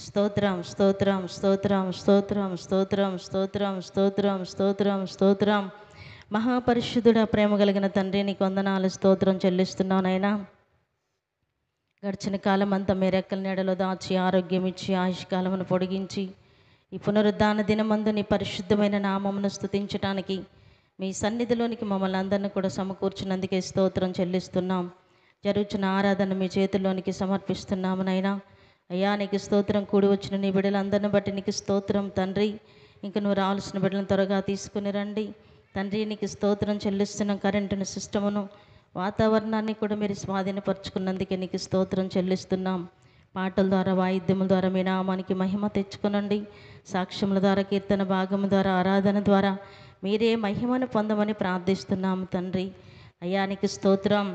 స్తోత్రం స్తోత్రం స్తోత్రం స్తోత్రం స్తోత్రం స్తోత్రం స్తోత్రం స్తోత్రం స్తోత్రం. మహాపరిశుద్ధుడ, ప్రేమ కలిగిన తండ్రి, నీకు వందనాలు, స్తోత్రం చెల్లిస్తున్నావు నాయనా. గడిచిన కాలం అంతా మీ రెక్కల నీడలో దాచి ఆరోగ్యం ఇచ్చి ఆయుష్కాలమును పొడిగించి ఈ పునరుద్ధాన దినమందు నీ పరిశుద్ధమైన నామమును స్తుతించడానికి మీ సన్నిధిలోనికి మమ్మల్ని అందరినీ కూడా సమకూర్చినందుకే స్తోత్రం చెల్లిస్తున్నాం. జరుగుతున్న ఆరాధన మీ చేతుల్లోనికి సమర్పిస్తున్నాము నైనా. అయ్యా, నీకు స్తోత్రం. కూడి వచ్చిన నీ బిడ్డలందరిని బట్టి నీకు స్తోత్రం తండ్రి. ఇంక నువ్వు రావాల్సిన బిడ్డలను త్వరగా తీసుకుని రండి తండ్రి. నీకు స్తోత్రం చెల్లిస్తున్నాం. కరెంటును, సిస్టమును, వాతావరణాన్ని కూడా మీరు స్వాధీనపరుచుకున్నందుకే నీకు స్తోత్రం చెల్లిస్తున్నాం. పాటల ద్వారా, వాయిద్యముల ద్వారా మీ నామానికి మహిమ తెచ్చుకునండి. సాక్ష్యముల ద్వారా, కీర్తన భాగము ద్వారా, ఆరాధన ద్వారా మీరే మహిమను పొందమని ప్రార్థిస్తున్నాము తండ్రి. అయ్యా, నీకు స్తోత్రం.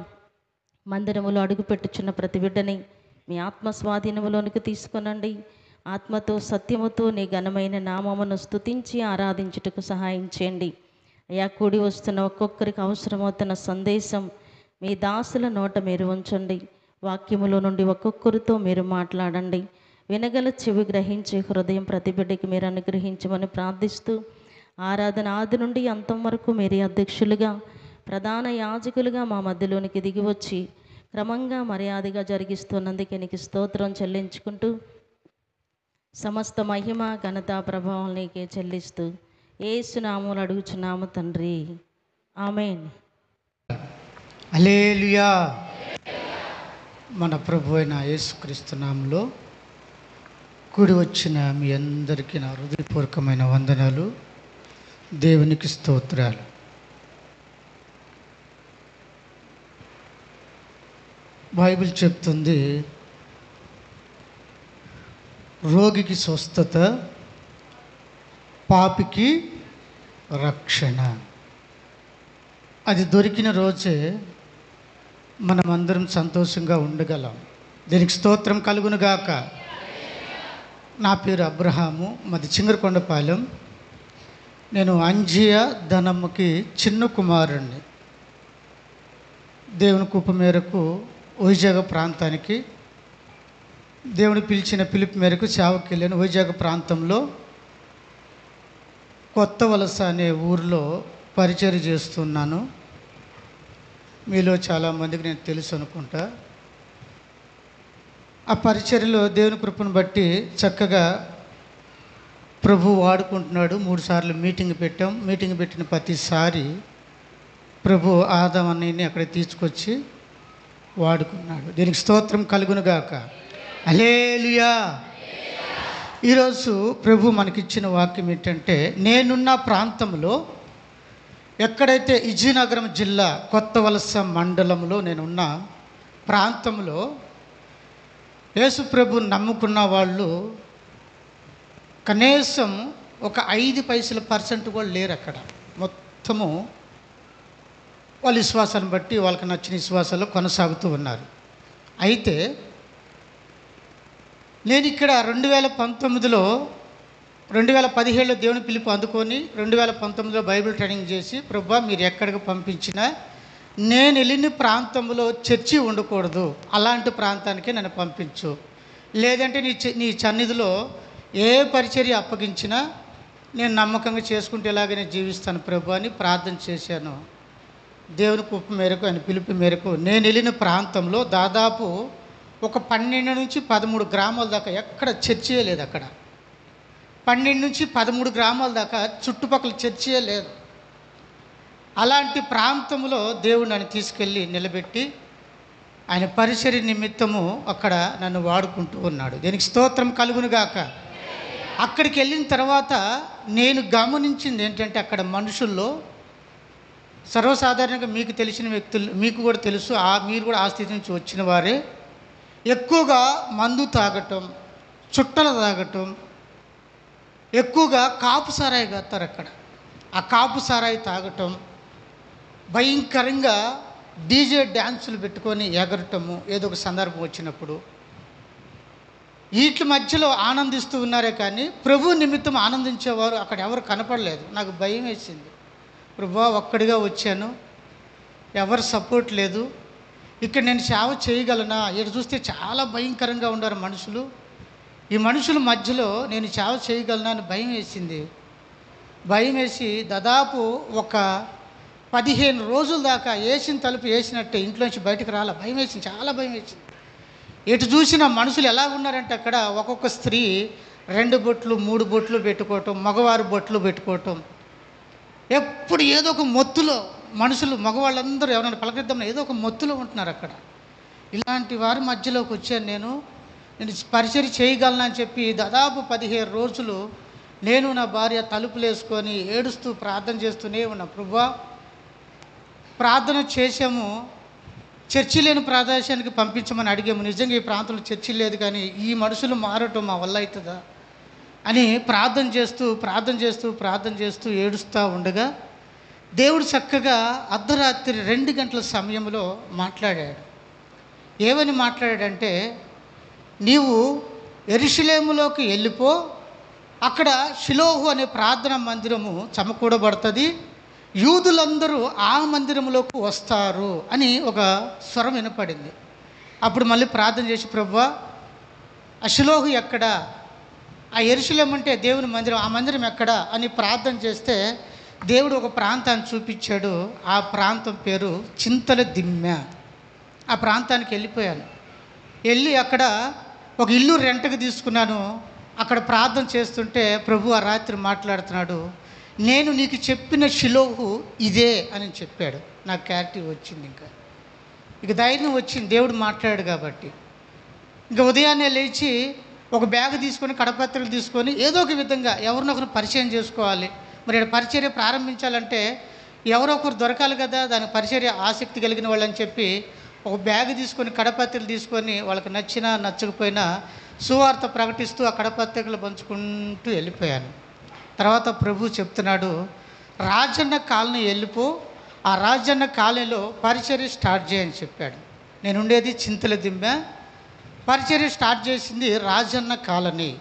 మందిరములో అడుగుపెట్టుచున్న ప్రతి బిడ్డని మీ ఆత్మ స్వాధీనములోనికి తీసుకునండి. ఆత్మతో, సత్యముతో నీ ఘనమైన నామమును స్తుతించి ఆరాధించుటకు సహాయం చేయండి. అయ్యా, కూడి వస్తున్న ఒక్కొక్కరికి అవసరమవుతున్న సందేశం మీ దాసుల నోట మీరు ఉంచండి. వాక్యములో నుండి ఒక్కొక్కరితో మీరు మాట్లాడండి. వినగల చెవి గ్రహించే హృదయం ప్రతి బిడ్డకి మీరు అనుగ్రహించమని ప్రార్థిస్తూ, ఆరాధన ఆది నుండి అంతం వరకు మీరే అధ్యక్షులుగా, ప్రధాన యాజకులుగా మా మధ్యలోనికి దిగి వచ్చి క్రమంగా మర్యాదగా జరిగిస్తున్నందుకే నీకు స్తోత్రం చెల్లించుకుంటూ, సమస్త మహిమ, ఘనత, ప్రభావం నీకే చెల్లిస్తూ యేసు నామములో అడుగుచున్నాము తండ్రి, ఆమేన్. హల్లెలూయా. మన ప్రభు అయిన యేసుక్రీస్తు నామములో కూడి వచ్చిన మీ అందరికీ నా హృదయపూర్వకమైన వందనాలు, దేవునికి స్తోత్రాలు. బైబిల్ చెప్తుంది, రోగికి స్వస్థత, పాపికి రక్షణ. అది దొరికిన రోజే మనమందరం సంతోషంగా ఉండగలం. దీనికి స్తోత్రం కలుగునుగాక. నా పేరు అబ్రహాము, మాది చింగరకొండపాలెం. నేను అంజియా ధనమ్మకి చిన్న కుమారుణ్ణి. దేవుని కృప మేరకు వైజాగ్ ప్రాంతానికి, దేవుని పిలిచిన పిలుపు మేరకు సేవకి వెళ్ళాను. వైజాగ్ ప్రాంతంలో కొత్త వలస అనే ఊరిలో పరిచర్య చేస్తున్నాను. మీలో చాలామందికి నేను తెలుసు అనుకుంటా. ఆ పరిచర్యలో దేవుని కృపను బట్టి చక్కగా ప్రభు వాడుకుంటున్నాడు. 3 సార్లు మీటింగ్ పెట్టాం. మీటింగ్ పెట్టిన ప్రతిసారి ప్రభు ఆదాం అన్నయ్యని అక్కడ తీసుకొచ్చి వాడుకున్నాడు. దీనికి స్తోత్రం కలుగునుగాక. హల్లెలూయా. ఈరోజు ప్రభు మనకిచ్చిన వాక్యం ఏంటంటే, నేనున్న ప్రాంతంలో, ఎక్కడైతే విజయనగరం జిల్లా కొత్త వలస మండలంలో నేనున్న ప్రాంతంలో యేసు ప్రభు నమ్ముకున్న వాళ్ళు కనీసం ఒక 5% కూడా లేరు అక్కడ. మొత్తము వాళ్ళ విశ్వాసాన్ని బట్టి వాళ్ళకి నచ్చిన విశ్వాసాలు కొనసాగుతూ ఉన్నారు. అయితే నేను ఇక్కడ 2019లో 2017లో దేవుని పిలుపు అందుకొని 2019లో బైబిల్ ట్రైనింగ్ చేసి, ప్రభువా మీరు ఎక్కడికి పంపించినా నేను వెళ్ళిన ప్రాంతంలో చర్చి ఉండకూడదు, అలాంటి ప్రాంతానికే నన్ను పంపించు, లేదంటే నీ సన్నిధిలో ఏ పరిచర్య అప్పగించినా నేను నమ్మకంగా చేసుకుంటే ఎలాగైనా జీవిస్తాను ప్రభు అని ప్రార్థన చేశాను. దేవుని కృప మేరకు, ఆయన పిలుపు మేరకు నేను వెళ్ళిన ప్రాంతంలో దాదాపు ఒక 12 నుంచి 13 గ్రామాల దాకా ఎక్కడ చర్చియే లేదు. అక్కడ 12 నుంచి 13 గ్రామాల దాకా చుట్టుపక్కల చర్చియే లేదు. అలాంటి ప్రాంతంలో దేవుడు నన్ను తీసుకెళ్ళి నిలబెట్టి ఆయన పరిచర్య నిమిత్తము అక్కడ నన్ను వాడుకుంటూ ఉన్నాడు. దీనికి స్తోత్రం కలుగునుగాక. అక్కడికి వెళ్ళిన తర్వాత నేను గమనించింది ఏంటంటే, అక్కడ మనుషుల్లో సర్వసాధారణంగా మీకు తెలిసిన వ్యక్తులు, మీకు కూడా తెలుసు, మీరు కూడా ఆ స్థితి నుంచి వచ్చిన వారే, ఎక్కువగా మందు తాగటం, చుట్టలు తాగటం, ఎక్కువగా కాపు సారాయి తాగుతారు అక్కడ. ఆ కాపు సారాయి తాగటం, భయంకరంగా డీజే డ్యాన్సులు పెట్టుకొని ఎగరటము ఏదో ఒక సందర్భం వచ్చినప్పుడు, వీటి మధ్యలో ఆనందిస్తూ ఉన్నారే కానీ ప్రభు నిమిత్తం ఆనందించేవారు అక్కడ ఎవరు కనపడలేదు. నాకు భయం వేసింది. ప్రభువా, ఒక్కడిగా వచ్చాను, ఎవరు సపోర్ట్ లేదు, ఇక్కడ నేను సేవ చేయగలనా? ఇక్కడ చూస్తే చాలా భయంకరంగా ఉన్నారు మనుషులు, ఈ మనుషుల మధ్యలో నేను సేవ చేయగలను అని భయం వేసింది. భయం వేసి దాదాపు ఒక 15 రోజుల దాకా వేసిన తలుపు వేసినట్టే ఇంట్లోంచి బయటకు రాల. భయం వేసింది, చాలా భయం వేసింది. ఎటు చూసిన మనుషులు ఎలా ఉన్నారంటే అక్కడ ఒక్కొక్క స్త్రీ 2 బొట్లు 3 బొట్లు పెట్టుకోవటం, మగవారు బొట్లు పెట్టుకోవటం, ఎప్పుడు ఏదో ఒక మొత్తులో మనుషులు మగవాళ్ళందరూ ఎవరైనా పలకరిద్దామని ఏదో ఒక మొత్తులో ఉంటున్నారు అక్కడ. ఇలాంటి వారి మధ్యలోకి వచ్చాను. నేను పరిచర్య చేయగలనని చెప్పి దాదాపు 15 రోజులు నేను నా భార్య తలుపులు వేసుకొని ఏడుస్తూ ప్రార్థన చేస్తూనే ఉన్నా. ప్రభువా, ప్రార్థన చేసాము, చర్చి లేని ప్రదేశానికి పంపించమని అడిగాము. నిజంగా ఈ ప్రాంతంలో చర్చి లేదు, కానీ ఈ మనుషులు మారటం మా వల్ల అవుతుందా అని ప్రార్థన చేస్తూ ఏడుస్తూ ఉండగా దేవుడు చక్కగా అర్ధరాత్రి 2 గంటల సమయంలో మాట్లాడాడు. ఏమని మాట్లాడాడంటే, నీవు యెరూషలేములోకి వెళ్ళిపో, అక్కడ షిలోహు అనే ప్రార్థనా మందిరము సమకూడబడుతుంది, యూదులందరూ ఆ మందిరంలోకి వస్తారు అని ఒక స్వరం వినపడింది. అప్పుడు మళ్ళీ ప్రార్థన చేసి, ప్రభువా, ఆ షిలోహు ఎక్కడా, ఆ యెరూషలేము అంటే దేవుని మందిరం, ఆ మందిరం ఎక్కడా అని ప్రార్థన చేస్తే దేవుడు ఒక ప్రాంతాన్ని చూపించాడు. ఆ ప్రాంతం పేరు చింతల దిమ్మె. ఆ ప్రాంతానికి వెళ్ళిపోయాను. వెళ్ళి అక్కడ ఒక ఇల్లు రెంట్కి తీసుకున్నాను. అక్కడ ప్రార్థన చేస్తుంటే ప్రభు ఆ రాత్రి మాట్లాడుతున్నాడు, నేను నీకు చెప్పిన షిలోహు ఇదే అని చెప్పాడు. నాకు క్లారిటీ వచ్చింది, ఇక ధైర్యం వచ్చింది, దేవుడు మాట్లాడాడు కాబట్టి. ఇంకా ఉదయాన్నే లేచి ఒక బ్యాగ్ తీసుకొని కడపత్రికలు తీసుకొని ఏదో ఒక విధంగా ఎవరినొకరు పరిచయం చేసుకోవాలి. మరి పరిచర్య ప్రారంభించాలంటే ఎవరో ఒకరు దొరకాలి కదా, దానికి పరిచర్య ఆసక్తి కలిగిన వాళ్ళని చెప్పి ఒక బ్యాగ్ తీసుకొని కడపత్రికలు తీసుకొని వాళ్ళకి నచ్చినా నచ్చకపోయినా సువార్త ప్రకటిస్తూ ఆ కడపత్రికలు పంచుకుంటూ వెళ్ళిపోయాను. తర్వాత ప్రభు చెప్తున్నాడు, రాజన్న కాలనీ వెళ్ళిపో, ఆ రాజన్న కాలనీలో పరిచర్య స్టార్ట్ చేయని చెప్పాడు. నేను ఉండేది చింతల దిమ్మె, పరిచర్య స్టార్ట్ చేసింది రాజన్న కాలనీ.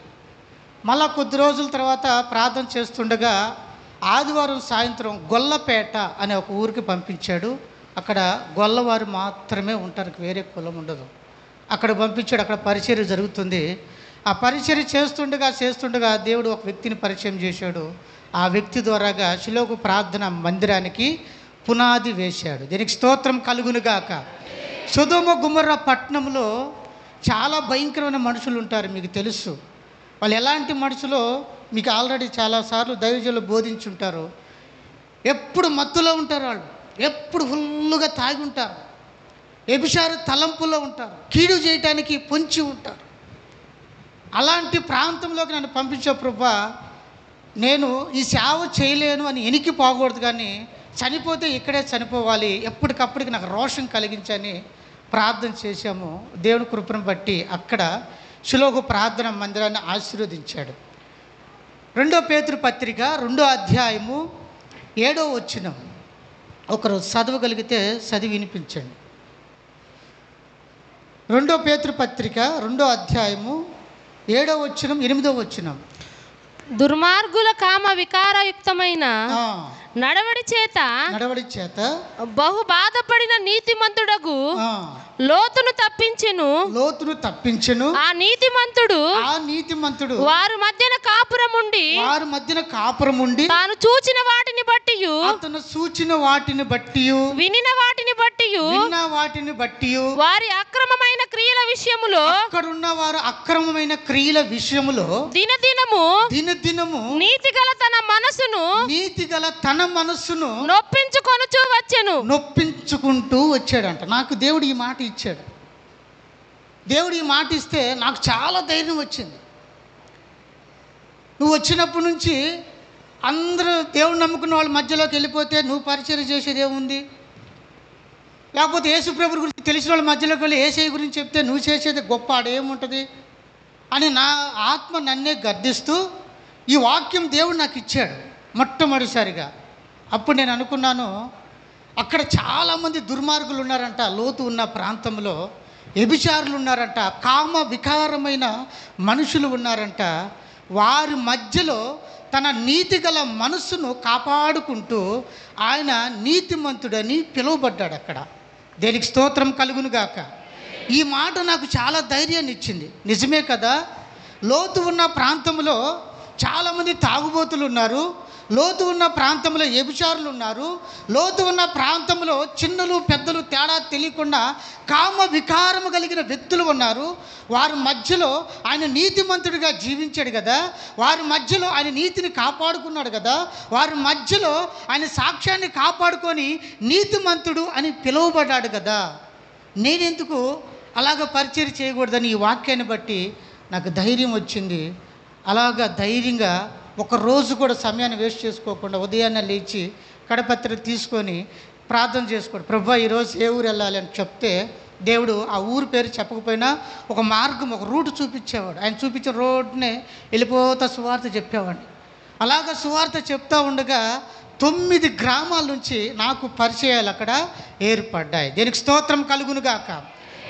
మళ్ళా కొద్ది రోజుల తర్వాత ప్రార్థన చేస్తుండగా ఆదివారం సాయంత్రం గొల్లపేట అనే ఒక ఊరికి పంపించాడు. అక్కడ గొల్లవారు మాత్రమే ఉంటారు, వేరే కులం ఉండదు. అక్కడ పంపించాడు. అక్కడ పరిచర్య జరుగుతుంది. ఆ పరిచర్య చేస్తుండగా దేవుడు ఒక వ్యక్తిని పరిచయం చేశాడు. ఆ వ్యక్తి ద్వారాగా షిలోహు ప్రార్థన మందిరానికి పునాది వేశాడు. దీనికి స్తోత్రం కలుగునుగాక. సొదొమ గొమొర్రా పట్టణంలో చాలా భయంకరమైన మనుషులు ఉంటారు, మీకు తెలుసు. వాళ్ళు ఎలాంటి మనుషులో మీకు ఆల్రెడీ చాలాసార్లు దైవజనులు బోధించుంటారు. ఎప్పుడు మత్తులో ఉంటారు, వాళ్ళు ఎప్పుడు ఫుల్లుగా తాగి ఉంటారు, వ్యభిచార తలంపులో ఉంటారు, కీడు చేయటానికి పొంచి ఉంటారు. అలాంటి ప్రాంతంలోకి నన్ను పంపించే ప్రభువా, నేను ఈ సేవ చేయలేను అని ఎనికి పోకూడదు, కానీ చనిపోతే ఇక్కడే చనిపోవాలి, ఎప్పటికప్పటికి నాకు రోషం కలిగించని ప్రార్థన చేశాము. దేవుని కృపను బట్టి అక్కడ షిలోహు ప్రార్థన మందిరాన్ని ఆశీర్వదించాడు. 2 పేతురు పత్రిక 2వ అధ్యాయము 7వ వచనం ఒకరు చదవగలిగితే చదివి వినిపించండి. 2 పేతురు పత్రిక 2వ అధ్యాయము 7వ వచనం 8వ వచనం. దుర్మార్గుల కామ వికారయుక్తమైన నడవడి చేత బహు బాధపడిన నీతిమంతుడగు లోతును తప్పించెను. ఆ నీతిమంతుడు వారి మధ్యన కాపురముండి తాను చూచిన వాటిని బట్టి వినిన వాటిని బట్టి వారి అక్రమమైన క్రియల విషయములో అక్కడున్న వారు అక్రమమైన క్రియల విషయములో దినదినము నీతిగల తన మనసును నొప్పించుకుంటూ వచ్చాడంట. నాకు దేవుడు ఈ మాట ఇచ్చాడు. దేవుడు ఈ మాట ఇస్తే నాకు చాలా ధైర్యం వచ్చింది. నువ్వు వచ్చినప్పటి నుంచి అందరూ దేవుడు నమ్ముకున్న వాళ్ళ మధ్యలోకి వెళ్ళిపోతే నువ్వు పరిచయం చేసేది ఏముంది? లేకపోతే యేసుప్రభు గురించి తెలిసిన వాళ్ళ మధ్యలోకి వెళ్ళి యేసయ్య గురించి చెప్తే నువ్వు చేసేది గొప్ప ఆడేముంటుంది అని నా ఆత్మ నన్నే గద్దిస్తూ ఈ వాక్యం దేవుడు నాకు ఇచ్చాడు మొట్టమొదటిసారిగా. అప్పుడు నేను అనుకున్నాను, అక్కడ చాలామంది దుర్మార్గులు ఉన్నారంట, లోతు ఉన్న ప్రాంతంలో వ్యభిచారులు ఉన్నారంట, కామ వికారమైన మనుషులు ఉన్నారంట. వారి మధ్యలో తన నీతిగల మనస్సును కాపాడుకుంటూ ఆయన నీతిమంతుడని పిలువబడ్డాడు అక్కడ. దేనికి స్తోత్రం కలుగునుగాక. ఈ మాట నాకు చాలా ధైర్యాన్ని ఇచ్చింది. నిజమే కదా, లోతు ఉన్న ప్రాంతంలో చాలామంది తాగుబోతులు ఉన్నారు, లోతు ఉన్న ప్రాంతంలో వ్యభిచారులు ఉన్నారు, లోతు ఉన్న ప్రాంతంలో చిన్నలు పెద్దలు తేడా తెలియకుండా కామ వికారము కలిగిన వ్యక్తులు ఉన్నారు. వారి మధ్యలో ఆయన నీతిమంతుడిగా జీవించాడు కదా, వారి మధ్యలో ఆయన నీతిని కాపాడుకున్నాడు కదా, వారి మధ్యలో ఆయన సాక్ష్యాన్ని కాపాడుకొని నీతిమంతుడు అని పిలువబడ్డాడు కదా. నేనెందుకు అలాగ పరిచయం చేయకూడదని ఈ వాక్యాన్ని బట్టి నాకు ధైర్యం వచ్చింది. అలాగా ధైర్యంగా ఒక రోజు కూడా సమయాన్ని వేస్ట్ చేసుకోకుండా ఉదయాన్నే లేచి కడపత్రిక తీసుకొని ప్రార్థన చేసుకోండి, ప్రభువా ఈరోజు ఏ ఊరు వెళ్ళాలి అని చెప్తే దేవుడు ఆ ఊరు పేరు చెప్పకపోయినా ఒక మార్గం, ఒక రూట్ చూపించేవాడు. ఆయన చూపించిన రోడ్నే వెళ్ళిపోతా సువార్త చెప్పేవాడిని. అలాగ సువార్త చెప్తా ఉండగా 9 గ్రామాల నుంచి నాకు పరిచయాలు అక్కడ ఏర్పడ్డాయి. దీనికి స్తోత్రం కలుగునుగాక.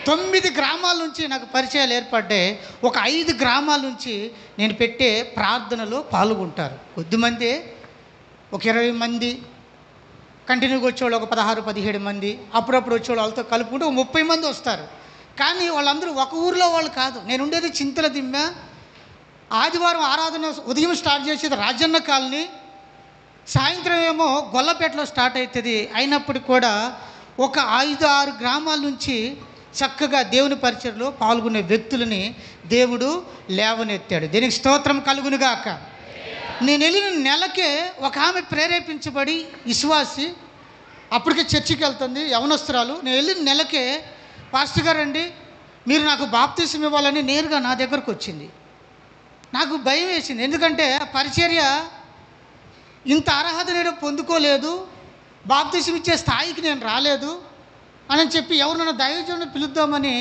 9 గ్రామాల నుంచి నాకు పరిచయాలు ఏర్పడ్డాయి. ఒక 5 గ్రామాల నుంచి నేను పెట్టే ప్రార్థనలో పాల్గొంటారు. కొద్దిమంది ఒక 20 మంది, కంటిన్యూగా వచ్చేవాళ్ళు ఒక 16-17 మంది, అప్పుడప్పుడు వచ్చేవాళ్ళు వాళ్ళతో కలుపుకుంటూ 30 మంది వస్తారు. కానీ వాళ్ళందరూ ఒక ఊరిలో వాళ్ళు కాదు. నేను ఉండేది చింతల దిమ్మ. ఆదివారం ఆరాధన ఉదయం స్టార్ట్ చేసేది రాజన్న కాలనీ, సాయంత్రం ఏమో గొల్లపేటలో స్టార్ట్ అవుతుంది. అయినప్పటికీ కూడా ఒక 5-6 గ్రామాల నుంచి చక్కగా దేవుని పరిచర్లో పాల్గొనే వ్యక్తులని దేవుడు లేవనెత్తాడు. దీనికి స్తోత్రం కలుగునుగాక. నేను వెళ్ళిన నెలకే ఒక ఆమె ప్రేరేపించబడి విశ్వాసి, అప్పటికే చర్చికి వెళ్తుంది, యవనస్తురాలు. నేను వెళ్ళిన నెలకే పాస్టర్ గారు అండి మీరు నాకు బాప్తిసం ఇవ్వాలని నేరుగా నా దగ్గరకు వచ్చింది. నాకు భయం వేసింది, ఎందుకంటే పరిచర్య ఇంత అర్హత నేను పొందుకోలేదు, బాప్తిసం ఇచ్చే స్థాయికి నేను రాలేదు అని చెప్పి ఎవరినైనా దైవజనుని పిలుద్దామని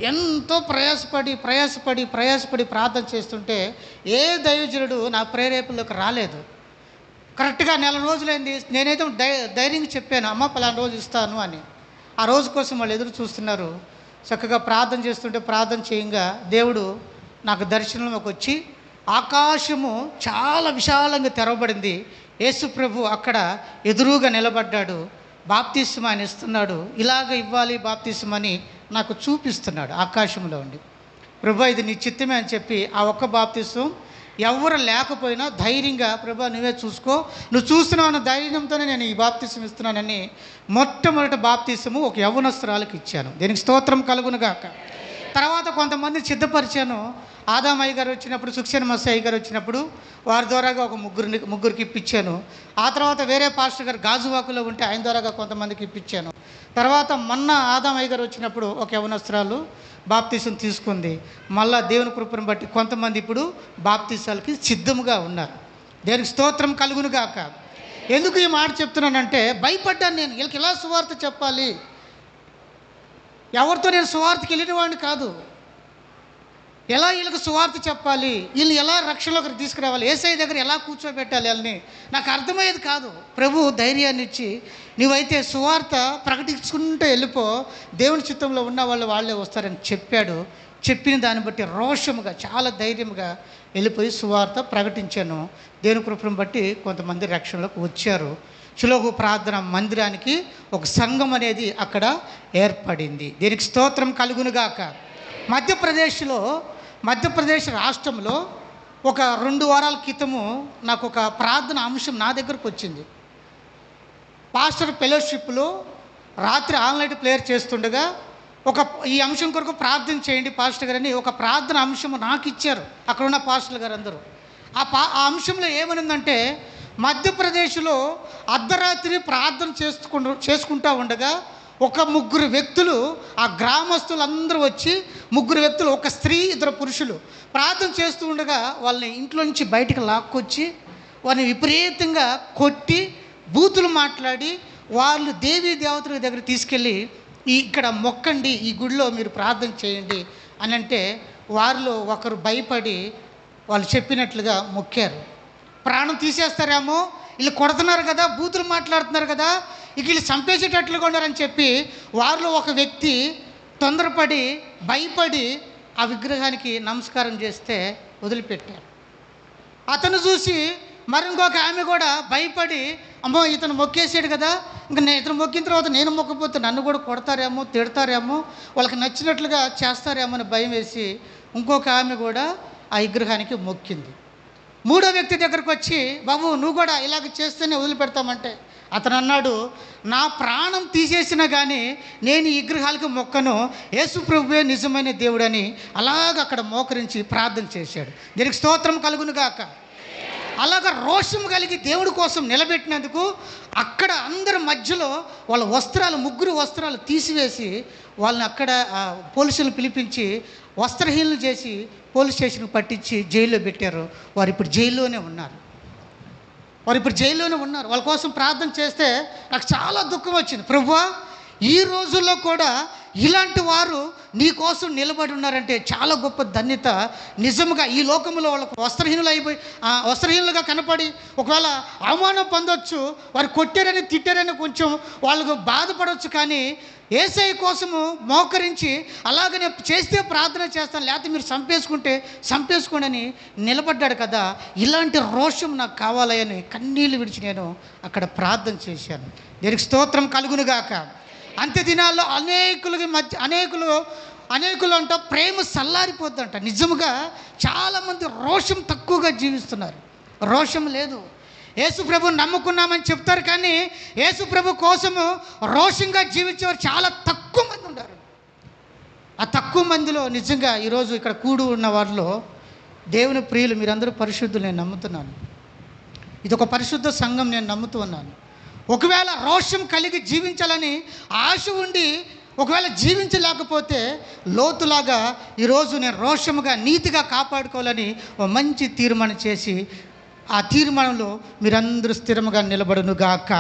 ఎంతో ప్రయాసపడి ప్రార్థన చేస్తుంటే ఏ దైవజనుడు నా ప్రేరేపణలోకి రాలేదు. కరెక్ట్గా 4 రోజులైంది. నేనైతే ధైర్యంగా చెప్పాను, అమ్మ పలానా రోజు ఇస్తాను అని. ఆ రోజు కోసం వాళ్ళు ఎదురు చూస్తున్నారు. చక్కగా ప్రార్థన చేస్తుంటే ప్రార్థన చేయంగా దేవుడు నాకు దర్శనంలోకి వచ్చి ఆకాశము చాలా విశాలంగా తెరవబడింది. యేసు ప్రభు అక్కడ ఎదురుగా నిలబడ్డాడు. బాప్తిస్మ ఆయన ఇస్తున్నాడు, ఇలాగ ఇవ్వాలి బాప్తిస్మ అని నాకు చూపిస్తున్నాడు ఆకాశంలో ఉండి. ప్రభు ఇది నీ చిత్తమే అని చెప్పి ఆ ఒక్క బాప్తిస్వం ఎవరు లేకపోయినా ధైర్యంగా ప్రభు నువ్వే చూసుకో, నువ్వు చూస్తున్నావు అన్న ధైర్యంతోనే నేను ఈ బాప్తిస్వం ఇస్తున్నానని మొట్టమొదటి బాప్తిస్వము ఒక యవ్వనస్తురాలకు ఇచ్చాను. దీనికి స్తోత్రం కలుగునుగాక. తర్వాత కొంతమంది సిద్ధపరిచాను. ఆదామయ్య గారు వచ్చినప్పుడు, సుక్షేణ మస్సయ్య గారు వచ్చినప్పుడు వారి ద్వారాగా ఒక ముగ్గురికి ఇప్పించాను. ఆ తర్వాత వేరే పాస్టర్ గారు గాజువాకులో ఉంటే ఆయన ద్వారాగా కొంతమందికి ఇప్పించాను. తర్వాత మొన్న ఆదామయ్య గారు వచ్చినప్పుడు ఒక యవనస్తురాలు బాప్తీసం తీసుకుంది. మళ్ళా దేవుని కృపను బట్టి కొంతమంది ఇప్పుడు బాప్తీసాలకి సిద్ధముగా ఉన్నారు. దేనికి స్తోత్రం కలుగునుగాక. ఎందుకు ఈ మాట చెప్తున్నానంటే భయపడ్డాను నేను, వీళ్ళకి ఎలా సువార్త చెప్పాలి, ఎవరితో నేను సువార్తకి వెళ్ళిన వాడిని కాదు, ఎలా వీళ్ళకి సువార్త చెప్పాలి, వీళ్ళు ఎలా రక్షణలోకి తీసుకురావాలి, యేసయ్య దగ్గర ఎలా కూర్చోబెట్టాలి అని నాకు అర్థమయ్యేది కాదు. ప్రభు ధైర్యాన్ని ఇచ్చి నువ్వైతే సువార్త ప్రకటించుకుంటూ వెళ్ళిపో, దేవుని చిత్తంలో ఉన్న వాళ్ళే వస్తారని చెప్పాడు. చెప్పిన దాన్ని బట్టి రోషముగా చాలా ధైర్యంగా వెళ్ళిపోయి సువార్త ప్రకటించాను. దేవుని కృపను బట్టి కొంతమంది రక్షణలోకి వచ్చారు. షిలోహు ప్రార్థన మందిరానికి ఒక సంఘం అనేది అక్కడ ఏర్పడింది. దీనికి స్తోత్రం కలుగునుగాక. మధ్యప్రదేశ్ రాష్ట్రంలో ఒక 2 వారాల క్రితము నాకు ఒక ప్రార్థన అంశం నా దగ్గరకు వచ్చింది. పాస్టర్ ఫెలోషిప్లో రాత్రి ఆన్లైన్ ప్లేయర్ చేస్తుండగా ఈ అంశం కొరకు ప్రార్థన చేయండి పాస్టర్ గారు అని ఒక ప్రార్థన అంశము నాకు ఇచ్చారు అక్కడ ఉన్న పాస్టర్ గారు అందరూ. ఆ అంశంలో ఏమనిందంటే మధ్యప్రదేశ్లో అర్ధరాత్రి ప్రార్థన చేసుకుంటూ ఉండగా ఒక 3 వ్యక్తులు, ఆ గ్రామస్తులందరూ వచ్చి 3 వ్యక్తులు, ఒక స్త్రీ 2 పురుషులు ప్రార్థన చేస్తూ ఉండగా వాళ్ళని ఇంట్లో నుంచి బయటకు లాక్కొచ్చి వారిని విపరీతంగా కొట్టి బూతులు మాట్లాడి వాళ్ళు దేవీ దేవతల దగ్గర తీసుకెళ్ళి ఇక్కడ మొక్కండి, ఈ గుడిలో మీరు ప్రార్థన చేయండి అని అంటే వారిలో ఒకరు భయపడి వాళ్ళు చెప్పినట్లుగా మొక్కారు. ప్రాణం తీసేస్తారేమో, వీళ్ళు కొడుతున్నారు కదా, బూతులు మాట్లాడుతున్నారు కదా, ఇక వీళ్ళు చంపేసేటట్లుగా ఉన్నారని చెప్పి వారిలో ఒక వ్యక్తి తొందరపడి భయపడి ఆ విగ్రహానికి నమస్కారం చేస్తే వదిలిపెట్టారు. అతను చూసి మరి ఇంకొక ఆమె కూడా భయపడి అమ్మో ఇతను మొక్కేసాడు కదా, ఇంకా ఇతను మొక్కిన తర్వాత నేను మొక్కపోతే నన్ను కూడా కొడతారేమో, తిడతారేమో, వాళ్ళకి నచ్చినట్లుగా చేస్తారేమో అని భయం వేసి ఇంకొక ఆమె కూడా ఆ విగ్రహానికి మొక్కింది. మూడో వ్యక్తి దగ్గరకు వచ్చి, బాబు నువ్వు కూడా ఇలాగ చేస్తేనే వదిలిపెడతామంటే అతను అన్నాడు, నా ప్రాణం తీసేసినా కానీ నేను ఈ విగ్రహాలకు మొక్కను, యేసు ప్రభువే నిజమైన దేవుడని అలాగ అక్కడ మోకరించి ప్రార్థన చేశాడు. దీనికి స్తోత్రం కలుగును గాక. అలాగ రోషం కలిగి దేవుడి కోసం నిలబెట్టినందుకు అక్కడ అందరి మధ్యలో వాళ్ళ వస్త్రాలు, ముగ్గురు వస్త్రాలు తీసివేసి వాళ్ళని అక్కడ పోలీసులను పిలిపించి వస్త్రహీనలు చేసి పోలీస్ స్టేషన్కి పట్టించి జైల్లో పెట్టారు. వారు ఇప్పుడు జైల్లోనే ఉన్నారు. వాళ్ళ కోసం ప్రార్థన చేస్తే నాకు చాలా దుఃఖం వచ్చింది. ప్రభువా, ఈ రోజుల్లో కూడా ఇలాంటి వారు నీ కోసం నిలబడి ఉన్నారంటే చాలా గొప్ప ధన్యత. నిజంగా ఈ లోకంలో వాళ్ళకు వస్త్రహీనులుగా కనపడి ఒకవేళ అవమానం పొందొచ్చు, వారు కొట్టారని తిట్టారని కొంచెం వాళ్ళకు బాధపడవచ్చు. కానీ యేసయ్య కోసము మోకరించి అలాగనే చేస్తే ప్రార్థన చేస్తాను, లేకపోతే మీరు చంపేసుకోండి అని నిలబడ్డాడు కదా. ఇలాంటి రోషం నాకు కావాలని కన్నీళ్ళు విడిచి నేను అక్కడ ప్రార్థన చేశాను. దీనికి స్తోత్రం కలుగునుగాక. అంత్య దినాల్లో అనేకులు అంట ప్రేమ చల్లారిపోద్దంట. నిజముగా చాలామంది రోషం తక్కువగా జీవిస్తున్నారు. రోషం లేదు. యేసు ప్రభు నమ్ముకున్నామని చెప్తారు, కానీ యేసు ప్రభు కోసము రోషంగా జీవించేవారు చాలా తక్కువ మంది ఉన్నారు. ఆ తక్కువ మందిలో నిజంగా ఈరోజు ఇక్కడ కూడి ఉన్న వారిలో దేవుని ప్రియులు మీరందరూ పరిశుద్ధులు నేను నమ్ముతున్నాను. ఇది ఒక పరిశుద్ధ సంఘం నేను నమ్ముతూ ఉన్నాను. ఒకవేళ రోషం కలిగి జీవించాలని ఆశ ఉండి ఒకవేళ జీవించలేకపోతే లోతులాగా ఈరోజు నేను రోషముగా నీతిగా కాపాడుకోవాలని ఒక మంచి తీర్మానం చేసి ఆ తీర్మానంలో మీరందరూ స్థిరముగా నిలబడునుగాక.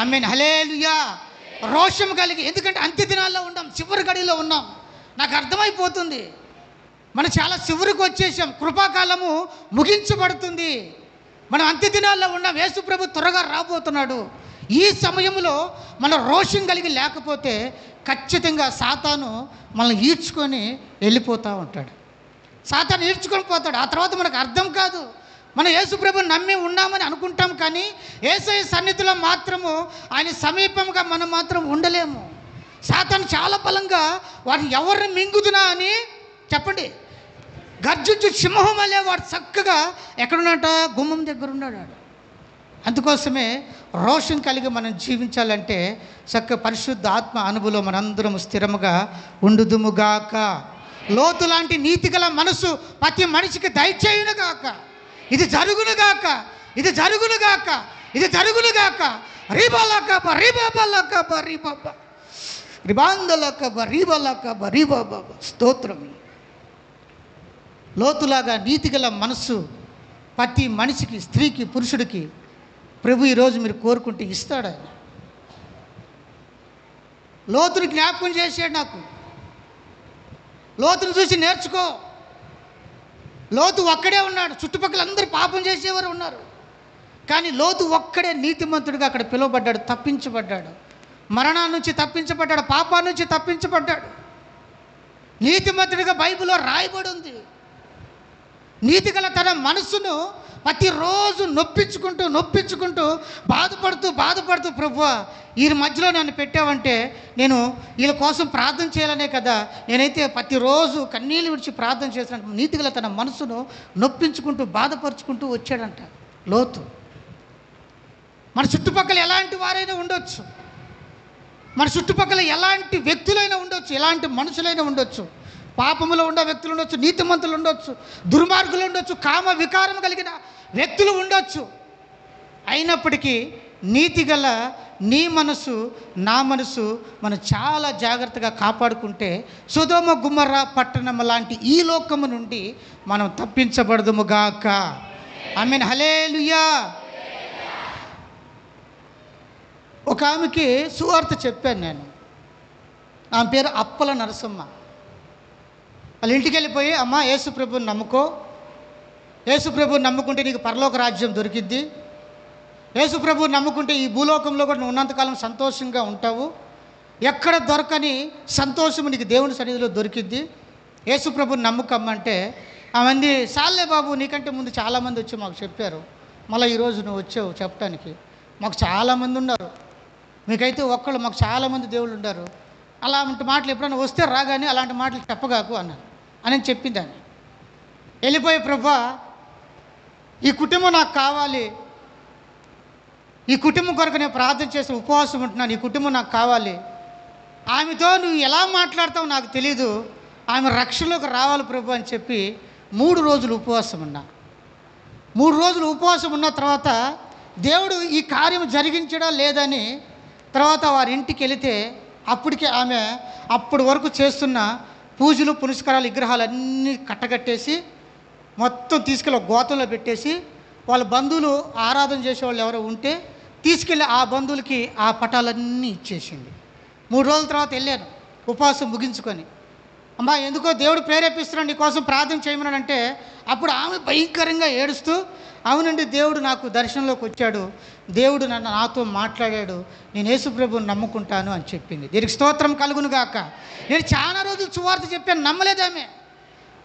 ఆమేన్, హల్లెలూయా. రోషం కలిగి, ఎందుకంటే అంత్య దినాల్లో ఉన్నాం, చివరి గడిలో ఉన్నాం. నాకు అర్థమైపోతుంది, మనం చాలా చివరికి వచ్చేసాం. కృపాకాలము ముగించబడుతుంది. మనం అంత్య దినాల్లో ఉన్నాం. యేసు ప్రభు త్వరగా రాబోతున్నాడు. ఈ సమయంలో మనం రోషం కలిగి లేకపోతే ఖచ్చితంగా సాతాను మనల్ని ఈడ్చుకొని వెళ్ళిపోతూ ఉంటాడు. సాతాను ఈడ్చుకొని పోతాడు. ఆ తర్వాత మనకు అర్థం కాదు. మనం యేసు ప్రభుని నమ్మి ఉన్నామని అనుకుంటాం, కానీ యేసయ్య సన్నిధిలో మాత్రము ఆయన సమీపంగా మనం మాత్రం ఉండలేము. సాతాను చాలా బలంగా వాడిని ఎవరిని మింగుదునా అని చెప్పండి, గర్జించు సింహం వల్లే వాడు చక్కగా ఎక్కడున్నట గుమ్మం దగ్గర ఉన్నాడు. అందుకోసమే రోషం కలిగి మనం జీవించాలంటే చక్క పరిశుద్ధ ఆత్మ అనుభవంలో మనందరం స్థిరముగా ఉండుదుముగాక. లోతు లాంటి నీతిగల మనసు ప్రతి మనిషికి దయచేయునుగాక. ఇది జరుగునుగాక, ఇది జరుగునుగాక, ఇది జరుగునుగాక. రీబాలక రీబాబలక రీబాబ రిబాందలక రీబలక రీబాబా. స్తోత్రం. లోతులాగా నీతిగల మనసు ప్రతి మనిషికి, స్త్రీకి, పురుషుడికి ప్రభు ఈరోజు మీరు కోరుకుంటే ఇస్తాడు. ఆయన లోతుని జ్ఞాపకం చేశాడు. నాకు లోతుని చూసి నేర్చుకో. లోతు ఒక్కడే ఉన్నాడు, చుట్టుపక్కల అందరూ పాపం చేసేవారు ఉన్నారు, కానీ లోతు ఒక్కడే నీతిమంతుడిగా అక్కడ పిలువబడ్డాడు, తప్పించబడ్డాడు. మరణం నుంచి తప్పించబడ్డాడు, పాపం నుంచి తప్పించబడ్డాడు. నీతిమంతుడిగా బైబిల్లో రాయబడి ఉంది. నీతిగల తన మనసును ప్రతిరోజు నొప్పించుకుంటూ బాధపడుతూ ప్రభువా ఈ మధ్యలో నన్ను పెట్టావంటే నేను వీళ్ళ కోసం ప్రార్థన చేయాలనే కదా నేనైతే ప్రతిరోజు కన్నీళ్ళు విడిచి ప్రార్థన చేసినట్టు నీతిగల తన మనసును నొప్పించుకుంటూ బాధపరుచుకుంటూ వచ్చాడంట లోతు. మన చుట్టుపక్కల ఎలాంటి వారైనా ఉండొచ్చు, మన చుట్టుపక్కల ఎలాంటి వ్యక్తులైనా ఉండొచ్చు, ఎలాంటి మనుషులైనా ఉండొచ్చు. పాపములో ఉండే వ్యక్తులు ఉండొచ్చు, నీతిమంతులు ఉండొచ్చు, దుర్మార్గులు ఉండొచ్చు, కామ వికారం కలిగిన వ్యక్తులు ఉండొచ్చు. అయినప్పటికీ నీతిగల నీ మనసు, నా మనసు మనం చాలా జాగ్రత్తగా కాపాడుకుంటే సొదొమ గుమర్రా పట్టణం లాంటి ఈ లోకము నుండి మనం తప్పించబడదుముగాక. ఆమేన్, హల్లెలూయా. ఒక ఆమెకి సువార్త చెప్పాను నేను. ఆమె పేరు అప్పల నరసమ్మ. వాళ్ళ ఇంటికి వెళ్ళిపోయి, అమ్మ యేసు ప్రభుని నమ్ముకో, యేసు ప్రభుని నమ్ముకుంటే నీకు పరలోక రాజ్యం దొరికిద్ది, యేసు ప్రభుని నమ్ముకుంటే ఈ భూలోకంలో కూడా నువ్వు ఉన్నంతకాలం సంతోషంగా ఉంటావు, ఎక్కడ దొరకని సంతోషము నీకు దేవుని సన్నిధిలో దొరికిద్ది, యేసు ప్రభుని నమ్ముకమ్మంటే ఆమంది సాల్లే బాబు, నీకంటే ముందు చాలామంది వచ్చి మాకు చెప్పారు, మళ్ళీ ఈరోజు నువ్వు వచ్చావు చెప్పడానికి. మాకు చాలామంది ఉన్నారు, మీకైతే ఒక్కళ్ళు, మాకు చాలామంది దేవుళ్ళు ఉన్నారు. అలాంటి మాటలు ఎప్పుడైనా వస్తే రాగానే అలాంటి మాటలు చెప్పగాకు అన్నాను అని చెప్పిందాన్ని. వెళ్ళిపోయి ప్రభా ఈ కుటుంబం నాకు కావాలి, ఈ కుటుంబం కొరకు నేను ప్రార్థన చేసి ఉపవాసం ఉంటున్నాను, ఈ కుటుంబం నాకు కావాలి, ఆమెతో నువ్వు ఎలా మాట్లాడతావు నాకు తెలీదు, ఆమె రక్షణలోకి రావాలి ప్రభు అని చెప్పి 3 రోజులు ఉపవాసం ఉన్నా. 3 రోజులు ఉపవాసం ఉన్న తర్వాత దేవుడు ఈ కార్యం జరిగించడా లేదని తర్వాత వారి ఇంటికి వెళితే అప్పటికే ఆమె అప్పటి వరకు చేస్తున్న పూజలు పునస్కారాలు విగ్రహాలన్నీ కట్టగట్టేసి మొత్తం తీసుకెళ్ళి గోతంలో పెట్టేసి వాళ్ళ బంధువులు ఆరాధన చేసేవాళ్ళు ఎవరో ఉంటే తీసుకెళ్ళి ఆ బంధువులకి ఆ పటాలన్నీ ఇచ్చేసింది. 3 రోజుల తర్వాత వెళ్ళాను ఉపవాసం ముగించుకొని. అమ్మా ఎందుకో దేవుడు ప్రేరేపిస్తున్నాడు నీకోసం ప్రార్థన చేయమన్నాడంటే అప్పుడు ఆమె భయంకరంగా ఏడుస్తూ అవునండి దేవుడు నాకు దర్శనంలోకి వచ్చాడు, దేవుడు నాతో మాట్లాడాడు, నేను యేసు ప్రభువుని నమ్ముకుంటాను అని చెప్పింది. దీనికి స్తోత్రం కలుగును గాక. నేను చాలా రోజులు సువార్త చెప్పాను, నమ్మలేదు ఆమె.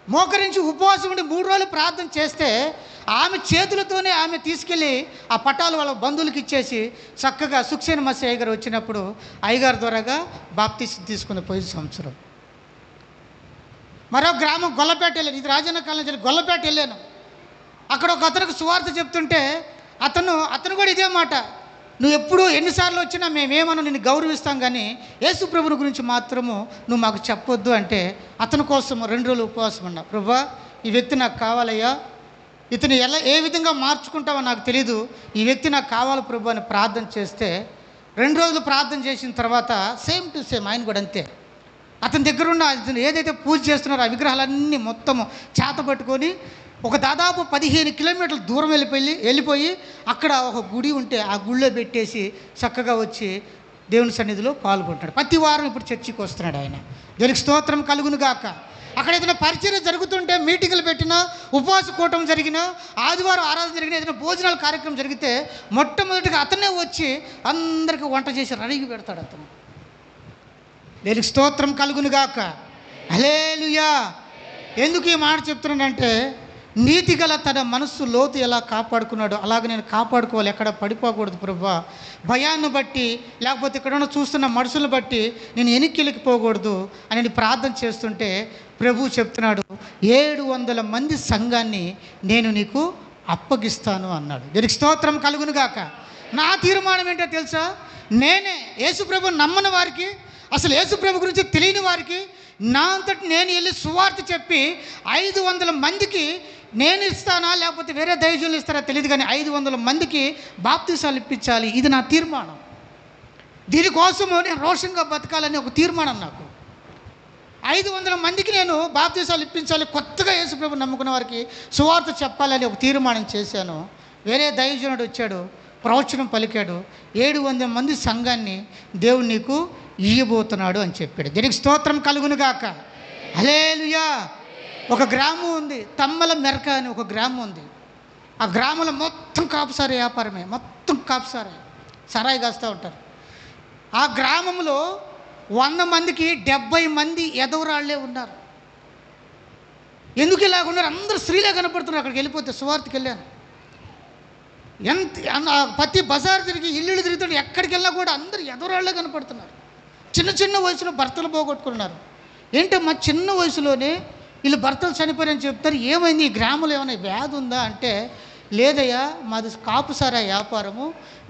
మోకరించి ఉపవాసం ఉండి 3 రోజులు ప్రార్థన చేస్తే ఆమె చేతులతోనే ఆమె తీసుకెళ్ళి ఆ పటాలు వాళ్ళ బంధువులకి ఇచ్చేసి చక్కగా సుక్సేన మసి అయ్యగారు వచ్చినప్పుడు అయ్యగారి ద్వారాగా బాప్తీసం తీసుకున్న పోయిన సంవత్సరం. మరో గ్రామం గొల్లపేట వెళ్ళాను, ఇది రాజన్న కాలం నుంచి గొల్లపేట వెళ్ళాను. అక్కడ ఒక అతనికి సువార్త చెప్తుంటే అతను కూడా ఇదే మాట, నువ్వు ఎప్పుడు ఎన్నిసార్లు వచ్చినా మేమేమన్నా నిన్ను గౌరవిస్తాం కానీ యేసు ప్రభుని గురించి మాత్రము నువ్వు మాకు చెప్పొద్దు అంటే అతని కోసం 2 రోజులు ఉపవాసం ఉన్నా. ప్రభువా ఈ వ్యక్తి నాకు కావాలయ్యా, ఇతను ఏ విధంగా మార్చుకుంటావో నాకు తెలీదు, ఈ వ్యక్తి నాకు కావాలి ప్రభు అని ప్రార్థన చేస్తే 2 రోజులు ప్రార్థన చేసిన తర్వాత సేమ్ టు సేమ్ ఆయన కూడా అంతే. అతని దగ్గర ఉన్న అతను ఏదైతే పూజ చేస్తున్నారో ఆ విగ్రహాలన్నీ మొత్తము చేత పట్టుకొని ఒక దాదాపు 15 కిలోమీటర్ల దూరం వెళ్ళిపోయి అక్కడ ఒక గుడి ఉంటే ఆ గుడిలో పెట్టేసి చక్కగా వచ్చి దేవుని సన్నిధిలో పాల్గొంటాడు. ప్రతి వారం ఇప్పుడు చర్చికి వస్తున్నాడు ఆయన. దేవునికి స్తోత్రం కలుగును గాక. అక్కడ ఏదైనా పరిచర్య జరుగుతుంటే మీటింగులు పెట్టినా, ఉపవాస కూటం జరిగినా, ఆదివారం ఆరాధన జరిగినా, ఏదైనా భోజనాల కార్యక్రమం జరిగితే మొట్టమొదటిగా అతనే వచ్చి అందరికీ వంట చేసి రెడీకి పెడతాడు అతను. దేవునికి స్తోత్రం కలుగును గాక. హల్లెలూయా. ఎందుకు ఈ మాట చెప్తున్నానంటే నీతిగల తన మనస్సు లోతు ఎలా కాపాడుకున్నాడో అలాగే నేను కాపాడుకోవాలి, ఎక్కడ పడిపోకూడదు ప్రభువా. భయాన్ని బట్టి లేకపోతే ఇక్కడ చూస్తున్న మనుషులను బట్టి నేను వెనక్కిపోకూడదు అని నేను ప్రార్థన చేస్తుంటే ప్రభువు చెప్తున్నాడు 700 మంది సంఘాన్ని నేను నీకు అప్పగిస్తాను అన్నాడు. దీనికి స్తోత్రం కలుగును గాక. నా తీర్మానం ఏంటో తెలుసా, నేనే యేసు ప్రభుని నమ్మని వారికి, అసలు యేసు ప్రభు గురించి తెలియని వారికి నా అంతటి నేను వెళ్ళి సువార్త చెప్పి 500 మందికి నేను ఇస్తానా లేకపోతే వేరే దైవజనులు ఇస్తారా తెలియదు కానీ 500 మందికి బాప్తీసాలు ఇప్పించాలి. ఇది నా తీర్మానం. దీనికోసము నేను రోషంగా బతకాలని ఒక తీర్మానం నాకు. 500 మందికి నేను బాప్తీసాలు ఇప్పించాలి, కొత్తగా యేసు ప్రభు నమ్ముకున్న వారికి సువార్త చెప్పాలని ఒక తీర్మానం చేశాను. వేరే దైవజనుడు వచ్చాడు, ప్రవచనం పలికాడు, 700 మంది సంఘాన్ని దేవుడు నీకు ఇయ్యబోతున్నాడు అని చెప్పాడు. దీనికి స్తోత్రం కలుగును గాక. హల్లెలూయా. ఒక గ్రామం ఉంది, తమ్మల మెరక అని ఒక గ్రామం ఉంది. ఆ గ్రామంలో మొత్తం కాపుసార వ్యాపారమే, మొత్తం కాపుసార సరాయి కాస్తూ ఉంటారు. ఆ గ్రామంలో 100 మందికి 70 మంది ఎదవరాళ్లే ఉన్నారు. ఎందుకు ఇలాగ ఉన్నారు? అందరూ స్త్రీలే కనపడుతున్నారు. అక్కడికి వెళ్ళిపోతే సువార్తకి వెళ్ళాను. ప్రతి బజార్ తిరిగి ఇల్లు తిరుగుతుంటే ఎక్కడికి వెళ్ళినా కూడా అందరూ ఎదవరాళ్లే కనపడుతున్నారు. చిన్న వయసులో భర్తలు పోగొట్టుకున్నారు. ఏంటమ్మా చిన్న వయసులోనే వీళ్ళు భర్తలు చనిపోయారని చెప్తారు, ఏమైంది ఈ గ్రామంలో ఏమైనా వ్యాధి ఉందా అంటే లేదయ్యా మాది కాపుసారా వ్యాపారము,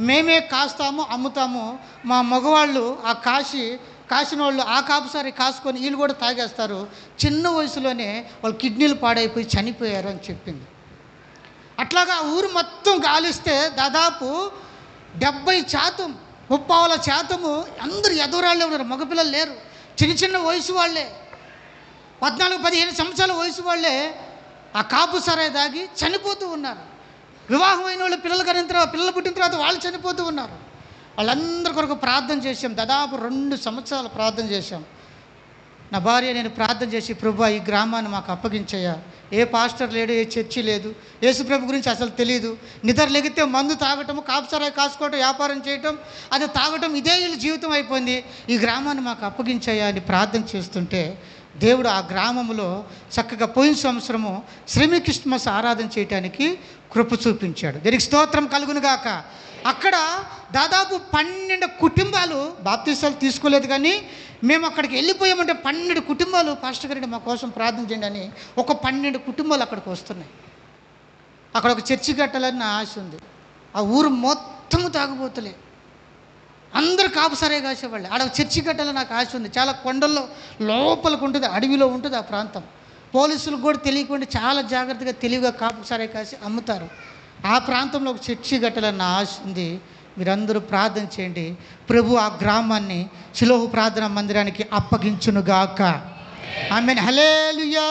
మేమే కాస్తాము అమ్ముతాము, మా మగవాళ్ళు ఆ కాసిన వాళ్ళు ఆ కాపుసారి కాసుకొని వీళ్ళు కూడా తాగేస్తారు, చిన్న వయసులోనే వాళ్ళు కిడ్నీలు పాడైపోయి చనిపోయారు అని చెప్పింది. అట్లాగా ఊరు మొత్తం గాలిస్తే దాదాపు 70% 30% అందరూ ఎదవరాళ్ళే ఉన్నారు, మగపిల్లలు లేరు. చిన్న వయసు వాళ్ళే, 14-15 సంవత్సరాల వయసు వాళ్ళే ఆ కాపు సరాయి దాగి చనిపోతూ ఉన్నారు. వివాహమైన వాళ్ళు పిల్లలు పుట్టిన తర్వాత వాళ్ళు చనిపోతూ ఉన్నారు. వాళ్ళందరి కొరకు ప్రార్థన చేశాం. దాదాపు 2 సంవత్సరాలు ప్రార్థన చేశాం. నా భార్య నేను ప్రార్థన చేసి ప్రభువా ఈ గ్రామాన్ని మాకు అప్పగించయ్యా, ఏ పాస్టర్ లేడు, ఏ చర్చి లేదు, యేసు ప్రభు గురించి అసలు తెలియదు, నిద్ర లెగితే మందు తాగటం, కాపుసరాయి కాసుకోవటం, వ్యాపారం చేయటం, అది తాగటం, ఇదే వీళ్ళ జీవితం అయిపోయింది, ఈ గ్రామాన్ని మాకు అప్పగించయ్యా అని ప్రార్థన చేస్తుంటే దేవుడు ఆ గ్రామంలో చక్కగా పోయిన సంవత్సరము శ్రీమి క్రిస్మస్ ఆరాధన చేయడానికి కృప చూపించాడు. దీనికి స్తోత్రం కలుగును గాక. అక్కడ దాదాపు 12 కుటుంబాలు బాప్తీసాలు తీసుకోలేదు, కానీ మేము అక్కడికి వెళ్ళిపోయామంటే 12 కుటుంబాలు పాస్టర్ గారిని మా కోసం ప్రార్థన చేయండి అని ఒక 12 కుటుంబాలు అక్కడికి వస్తున్నాయి. అక్కడ ఒక చర్చి కట్టాలని నా ఆశ ఉంది. ఆ ఊరు మొత్తము తాగుబోతులే, అందరూ కాపుసారే కాసేవాళ్ళు. ఆడ చర్చి కట్టాలని నాకు ఆశ ఉంది. చాలా కొండల్లో లోపలికి ఉంటుంది, అడవిలో ఉంటుంది ఆ ప్రాంతం. పోలీసులకు కూడా తెలియకుండా చాలా జాగ్రత్తగా తెలివిగా కాపుసారే కాసి అమ్ముతారు. ఆ ప్రాంతంలో ఒక చర్చి కట్టాలని నా ఆశ ఉంది. మీరందరూ ప్రార్థన చేయండి, ప్రభు ఆ గ్రామాన్ని షిలోహు ప్రార్థనా మందిరానికి అప్పగించునుగాక. ఆమేన్, హల్లెలూయా.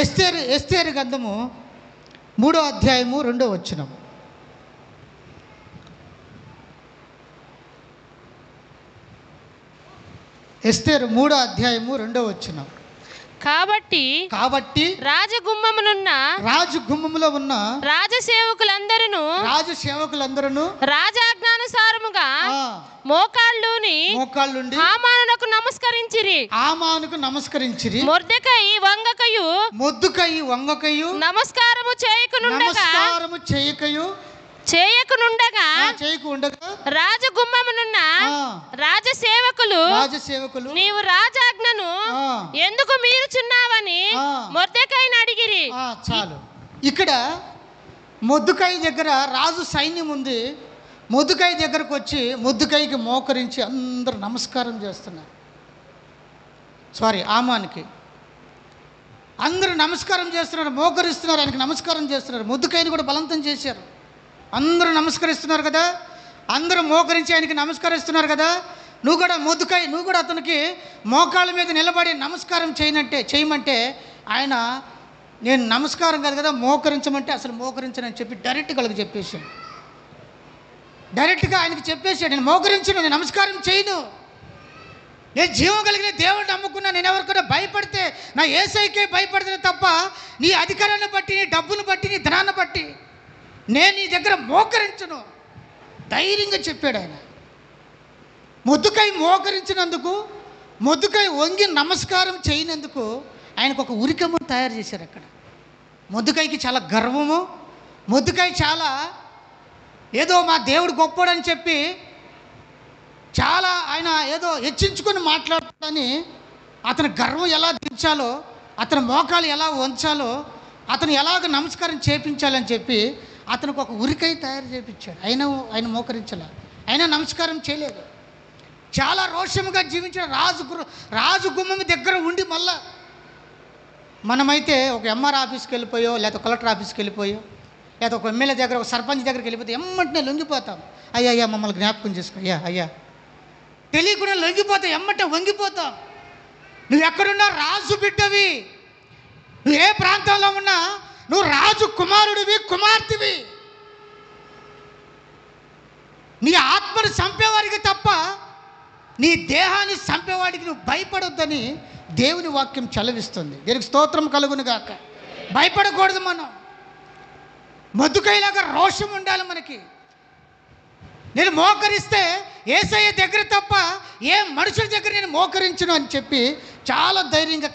ఎస్తేరు గ్రంథము 3వ అధ్యాయము 2వ వచనం. ఎస్తేరు 3వ అధ్యాయము 2వ వచనం. కాబట్టి రాజగుమ్మములో ఉన్న రాజసేవకులందరూ రాజాజ్ఞానుసారముగా మోకాళ్ళుండి హామానునకు నమస్కరించిరి. మొర్దెకయి వంగకయు నమస్కారము చేయకునుండగా రాజగుమ్మమునున్న రాజసేవకులు నీవు రాజాజ్ఞను ఎందుకు మీరుచున్నావని మొర్దెకైని అడిగిరి. చాలు. ఇక్కడ మొర్దెకై దగ్గర రాజు సైన్యం ఉంది. మొర్దెకై దగ్గరకు వచ్చి మొర్దెకైకి మోకరించి అందరూ నమస్కారం చేస్తున్నారు. హామానుకి అందరూ నమస్కారం చేస్తున్నారు, మోకరిస్తున్నారు, ఆయనకి నమస్కారం చేస్తున్నారు. మొర్దెకైని కూడా బలవంతం చేశారు. అందరూ నమస్కరిస్తున్నారు కదా, అందరూ మోకరించి ఆయనకి నమస్కరిస్తున్నారు కదా, నువ్వు కూడా అతనికి మోకాళ్ళ మీద నిలబడి నమస్కారం చేయమంటే ఆయన నేను నమస్కారం కాదు కదా మోకరించమంటే అసలు మోకరించనని చెప్పి డైరెక్ట్గా వాళ్ళకి చెప్పేశాడు. డైరెక్ట్గా ఆయనకి చెప్పేశాడు, నేను మోకరించను, నేను నమస్కారం చేయను, నేను జీవం కలిగిన దేవుడిని నమ్ముకున్నా, నేను ఎవరికైనా భయపడితే నా యేసయ్యకే భయపడితే తప్ప నీ అధికారాన్ని బట్టి, నీ డబ్బును బట్టి, నీ ధనాన్ని బట్టి నేను నీ దగ్గర మోకరించను ధైర్యంగా చెప్పాడు ఆయన. మొర్దెకై మోకరించినందుకు, మొర్దెకై వంగి నమస్కారం చేయనందుకు ఆయనకు ఒక ఉరికము తయారు చేశారు అక్కడ. మొర్దెకైకి చాలా గర్వము, మొర్దెకై చాలా ఏదో మా దేవుడు గొప్పోడని చెప్పి చాలా ఆయన ఏదో హెచ్చించుకొని మాట్లాడుతాడని, అతని గర్వం ఎలా దించాలో, అతని మోకాలు ఎలా వంచాలో, అతను ఎలాగ నమస్కారం చేయించాలని చెప్పి అతనికి ఒక ఉరికై తయారు చేయించాడు. ఆయన మోకరించాల, అయినా నమస్కారం చేయలేదు. చాలా రోషముగా జీవించిన రాజు గుమ్మం దగ్గర ఉండి మళ్ళా మనమైతే ఒక ఎంఆర్ ఆఫీస్కి వెళ్ళిపోయో, లేకపోతే కలెక్టర్ ఆఫీస్కి వెళ్ళిపోయో, లేకపోతే ఒక ఎమ్మెల్యే దగ్గర, ఒక సర్పంచ్ దగ్గరికి వెళ్ళిపోతే ఎమ్మటనే లొంగిపోతాం. అయ్యా మమ్మల్ని జ్ఞాపకం చేసుకో, అయ్యా తెలియకుండా లొంగిపోతాం, ఎమ్మటే వంగిపోతాం. నువ్వు ఎక్కడున్నా రాజు బిడ్డవి, నువ్వు ఏ ప్రాంతంలో ఉన్నా నువ్వు రాజు కుమారుడివి, కుమార్తెవి. నీ ఆత్మను చంపేవాడికి తప్ప నీ దేహాన్ని చంపేవాడికి నువ్వు భయపడొద్దని దేవుని వాక్యం చలవిస్తుంది. దీనికి స్తోత్రం కలుగును గాక. భయపడకూడదు మనం. మొర్దెకైలాగా రోషం ఉండాలి మనకి. నేను మోకరిస్తే యేసయ్య దగ్గర తప్ప ఏ మనుషుల దగ్గర నేను మోకరించను అని చెప్పి చాలా ధైర్యంగా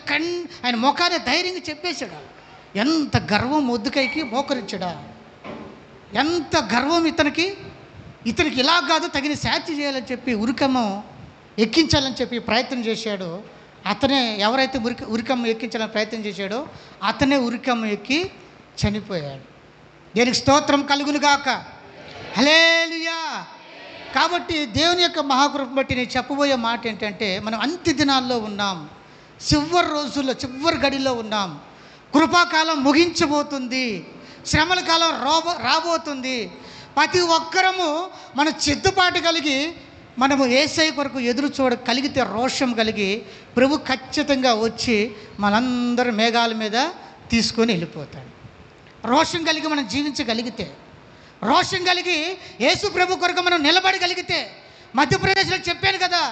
ఆయన మోకానే ధైర్యంగా చెప్పేశాడు. ఎంత గర్వం మొర్దెకైకి, మోకరించడా ఎంత గర్వం ఇతనికి ఇలా కాదు, తగిన శాస్తి చేయాలని చెప్పి ఉరికమ్మ ఎక్కించాలని చెప్పి ప్రయత్నం చేశాడు. అతనే ఎవరైతే ఉరికమ్మ ఎక్కించాలని ప్రయత్నం చేశాడో అతనే ఉరికమ్మ ఎక్కి చనిపోయాడు. దీనికి స్తోత్రం కలుగును గాక. హల్లెలూయా. కాబట్టి దేవుని యొక్క మహాకృపను బట్టి నేను చెప్పబోయే మాట ఏంటంటే, మనం అంత్య దినాల్లో ఉన్నాం, చివరి రోజుల్లో, చివరి గడిలో ఉన్నాం. కృపాకాలం ముగించబోతుంది, శ్రమల కాలం రాబోతుంది. ప్రతి ఒక్కరము మన చిత్తుపాటు కలిగి మనము యేసయ్య కొరకు ఎదురు కలిగితే, రోషం కలిగి ప్రభు ఖచ్చితంగా వచ్చి మనందరి మేఘాల మీద తీసుకొని వెళ్ళిపోతాడు. రోషం కలిగి మనం జీవించగలిగితే, రోషం కలిగి యేసు ప్రభు కొరకు మనం నిలబడగలిగితే. మధ్యప్రదేశ్లో చెప్పాను కదా,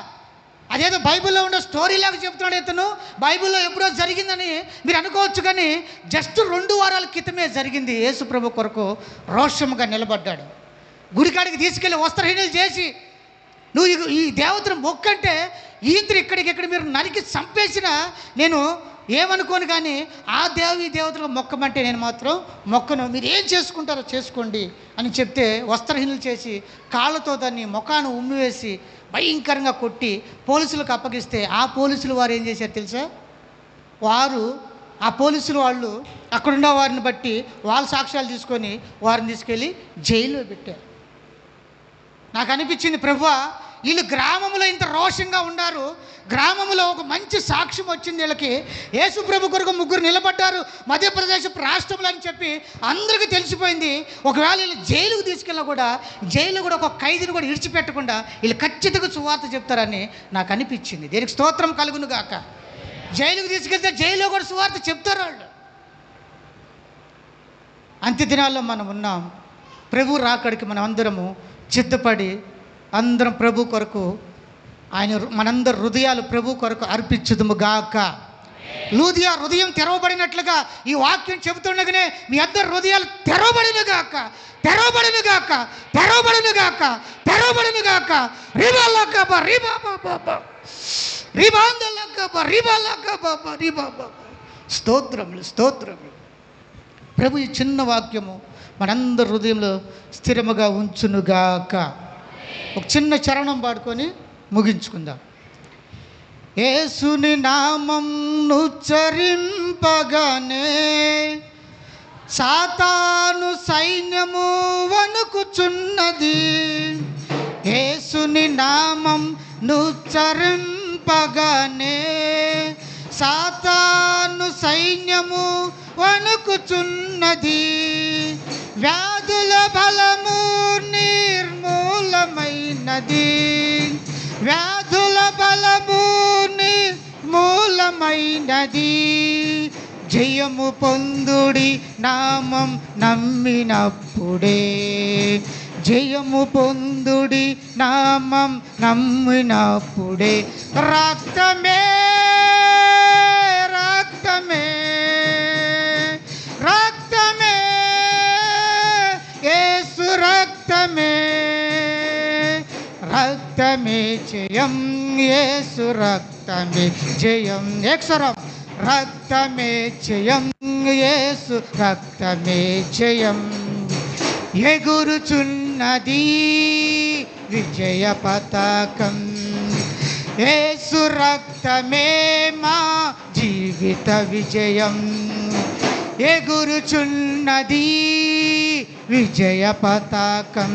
అదేదో బైబిల్లో ఉన్న స్టోరీలాగా చెప్తున్నాడు ఇతను. బైబిల్లో ఎప్పుడో జరిగిందని మీరు అనుకోవచ్చు, కానీ జస్ట్ 2 వారాల క్రితమే జరిగింది. యేసు ప్రభు కొరకు రోషముగా నిలబడ్డాడు. గుడికాడికి తీసుకెళ్ళి వస్త్రహీనలు చేసి, నువ్వు ఈ దేవతను మొక్కంటే ఈంద్రు ఇక్కడ మీరు నరికి చంపేసిన నేను ఏమనుకోను, కానీ ఆ దేవతలు మొక్కమంటే నేను మాత్రం మొక్కను. మీరు ఏం చేసుకుంటారో చేసుకోండి అని చెప్తే వస్త్రహీనులు చేసి కాళ్ళతో దాన్ని ముఖాన్ని ఉమ్మివేసి భయంకరంగా కొట్టి పోలీసులకు అప్పగిస్తే ఆ పోలీసులు వారు ఏం చేశారు తెలుసా? ఆ పోలీసులు వాళ్ళు అక్కడున్న వారిని బట్టి వాళ్ళ సాక్ష్యాలు తీసుకొని వారిని తీసుకెళ్ళి జైల్లో పెట్టారు. నాకు అనిపించింది, ప్రభువా వీళ్ళు గ్రామంలో ఇంత రోషంగా ఉన్నారు, గ్రామంలో ఒక మంచి సాక్ష్యం వచ్చింది వీళ్ళకి, యేసు ప్రభు కొరకు 3 నిలబడ్డారు మధ్యప్రదేశ్ రాష్ట్రంలో అని చెప్పి అందరికీ తెలిసిపోయింది. ఒకవేళ వీళ్ళు జైలుకు తీసుకెళ్ళినా కూడా జైలు కూడా ఒక ఖైదీని కూడా విడిచిపెట్టకుండా వీళ్ళు ఖచ్చితంగా సువార్త చెప్తారని నాకు అనిపించింది. దీనికి స్తోత్రం కలుగును గాక. జైలుకు తీసుకెళ్తే జైల్లో కూడా సువార్త చెప్తారు వాళ్ళు. అంత్య దినాల్లో మనం ఉన్నాం. ప్రభు రాకడికి మనం అందరము సిద్ధపడి అందరం ప్రభు కొరకు మనందరి హృదయాలు ప్రభు కొరకు అర్పించుదుము గాక. లూదియా హృదయం తెరవబడినట్లుగా ఈ వాక్యం చెబుతుండగానే మీ అందరి హృదయాలు తెరవబడిన గాక, తెరవబడిన గాక, తెరవబడిన గాక, తెరవబడిన గాక. రిబాలకబ రిబాబబ రిబాందలకబ రిబాలకబ రిబాబ. స్తోత్రములు, స్తోత్రములు. ప్రభు ఈ చిన్న వాక్యము మనందరి హృదయంలో స్థిరముగా ఉంచునుగాక. ఒక చిన్న చరణం పాడుకొని ముగించుకుందాం. యేసుని నామం ఉచ్చరింపగానే సాతాను సైన్యము వణుకుచున్నది. యేసుని నామం ఉచ్చరింపగానే సాతాను సైన్యము వణుకుచున్నది. వ్యాధుల బలము నిర్మూలమైనది, వ్యాధుల బలము నిర్మూలమైనది. జయము పొందుడి నామం నమ్మినప్పుడే, జయము పొందుడి నామం నమ్మినప్పుడే. రక్తమే రక్తమే రక్తమే యేసు రక్తమే, రక్తమే జయం, యేసు రక్తమే జయం. ఏకస్వరం. రక్తమే జయం, యేసు రక్తమే జయం. ఎగురుచున్నది విజయ పతాకం, యేసు రక్తమే మా జీవిత విజయం. ఎగురుచున్నది విజయ పతాకం,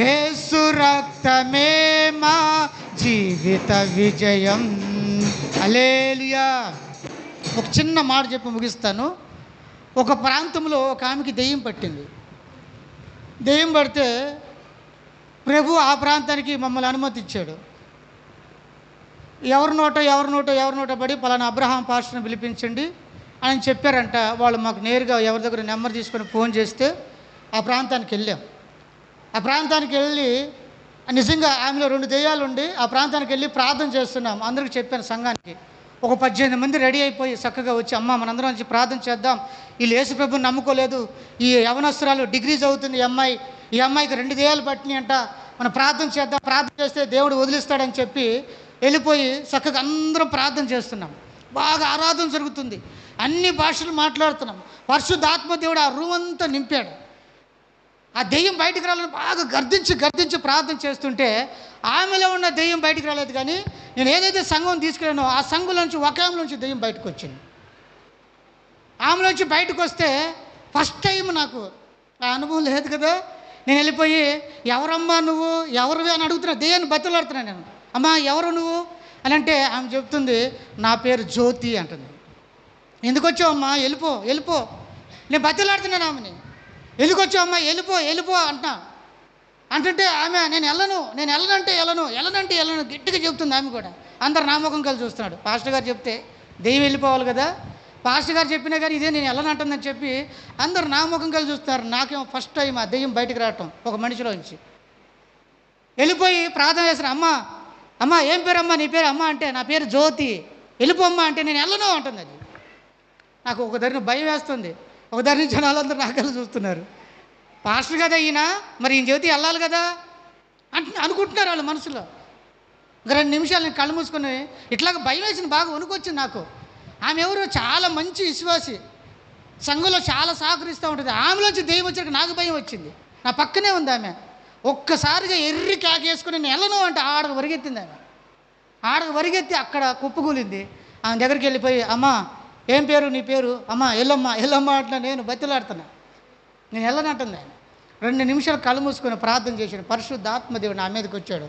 యేసు రక్తమే మా జీవిత విజయం. హల్లెలూయా. ఒక చిన్న మాట చెప్పి ముగిస్తాను. ఒక ప్రాంతంలో ఒక ఆమెకి దెయ్యం పట్టింది. దెయ్యం పడితే ప్రభు ఆ ప్రాంతానికి మమ్మల్ని అనుమతించాడు. ఎవరి నోట పడి పలానా అబ్రహాం పాస్టర్ని పిలిపించండి అని చెప్పారంట. వాళ్ళు మాకు నేరుగా ఎవరి దగ్గర నెంబర్ తీసుకొని ఫోన్ చేస్తే ఆ ప్రాంతానికి వెళ్ళాం. ఆ ప్రాంతానికి వెళ్ళి నిజంగా ఆమెలో 2 దెయ్యాలు ఉండి ఆ ప్రాంతానికి వెళ్ళి ప్రార్థన చేస్తున్నాం. అందరికీ చెప్పాను సంఘానికి. ఒక 18 మంది రెడీ అయిపోయి చక్కగా వచ్చి, అమ్మ మనందరం వచ్చి ప్రార్థన చేద్దాం, వీళ్ళు యేసు ప్రభుని నమ్ముకోలేదు, ఈ యవనస్తురాలు డిగ్రీ చదువుతుంది ఈ అమ్మాయికి 2 దెయ్యాలు పట్టినాయి అంట, మనం ప్రార్థన చేద్దాం, ప్రార్థన చేస్తే దేవుడు వదిలిస్తాడని చెప్పి వెళ్ళిపోయి చక్కగా అందరం ప్రార్థన చేస్తున్నాం. బాగా ఆరాధన జరుగుతుంది, అన్ని భాషలు మాట్లాడుతున్నాం. పరిశుద్ధాత్మ దేవుడు ఆ రూమ్ అంతా నింపాడు. ఆ దెయ్యం బయటికి రావాలని బాగా గర్దించి ప్రార్థన చేస్తుంటే ఆమెలో ఉన్న దెయ్యం బయటికి రాలేదు. కానీ నేను ఏదైతే సంఘం తీసుకెళ్ళానో ఆ సంఘంలోంచి ఒక ఆమెలోంచి దెయ్యం బయటకు వచ్చింది. ఆమెలోంచి బయటకు వస్తే ఫస్ట్ టైం నాకు ఆ అనుభవం లేదు కదా. నేను వెళ్ళిపోయి, ఎవరమ్మా నువ్వు, ఎవరివి అని అడుగుతున్నా. దెయ్యాన్ని బతిలాడుతున్నాను నేను. అమ్మా ఎవరు నువ్వు అని అంటే ఆమె చెప్తుంది, నా పేరు జ్యోతి అంటుంది. ఎందుకు వచ్చావు అమ్మా? వెళ్ళిపో. నేను బతిలాడుతున్నాను ఆమెని. ఎందుకు వచ్చావు అమ్మా? వెళ్ళిపో అంటుంటే ఆమె నేను వెళ్ళనంటే వెళ్ళను గట్టిగా చెప్తుంది. ఆమె కూడా అందరు నామకం కలిసి చూస్తున్నాడు. పాస్టర్ గారు చెప్తే దెయ్యం వెళ్ళిపోవాలి కదా, పాస్టర్ గారు చెప్పినా కానీ ఇదే నేను వెళ్ళనంటుందని చెప్పి అందరు నామకం కలిసి చూస్తున్నారు. నాకేమో ఫస్ట్ టైం ఆ దెయ్యం బయటకు రావటం ఒక మనిషిలో నుంచి. వెళ్ళిపోయి ప్రార్థన చేసిన, అమ్మ ఏం పేరు అమ్మా నీ పేరు? అమ్మ అంటే నా పేరు జ్యోతి. వెళ్ళిపోమ్మా అంటే నేను వెళ్ళను అంటుంది. అది నాకు ఒక ధరని భయం వేస్తుంది. ఒక ధరని జనాలందరూ నాకల్లా చూస్తున్నారు. పాస్టర్ కదా ఈయన, మరి ఈయన జ్యోతి వెళ్ళాలి కదా అనుకుంటున్నారు వాళ్ళు మనసులో. 2 నిమిషాలు నేను కళ్ళు మూసుకొని ఇట్లాగ భయం వేసింది, బాగా వణుకొచ్చింది నాకు. ఆమె ఎవరు? చాలా మంచి విశ్వాసి, సంఘంలో చాలా సహకరిస్తూ ఉంటుంది. ఆమెలోంచి దెయ్యం వచ్చాక నాకు భయం వచ్చింది. నా పక్కనే ఉంది ఆమె. ఒక్కసారిగా ఎర్రి కేకేసుకుని నేను వెళ్ళను అంటే ఆడకు వరిగెత్తింది. ఆమె ఆడకు వరిగెత్తి అక్కడ కుప్పకూలింది. ఆమె దగ్గరికి వెళ్ళిపోయి, అమ్మా ఏం పేరు నీ పేరు? అమ్మ ఎల్లమ్మ ఎల్లమ్మ అట్లా నేను బతిలాడుతున్నా, నేను వెళ్ళనంటుంది. ఆయన 2 నిమిషాలు కళ్ళు మూసుకొని ప్రార్థన చేశాను. పరిశుద్ధాత్మదేవుడు నా మీదకి వచ్చాడు.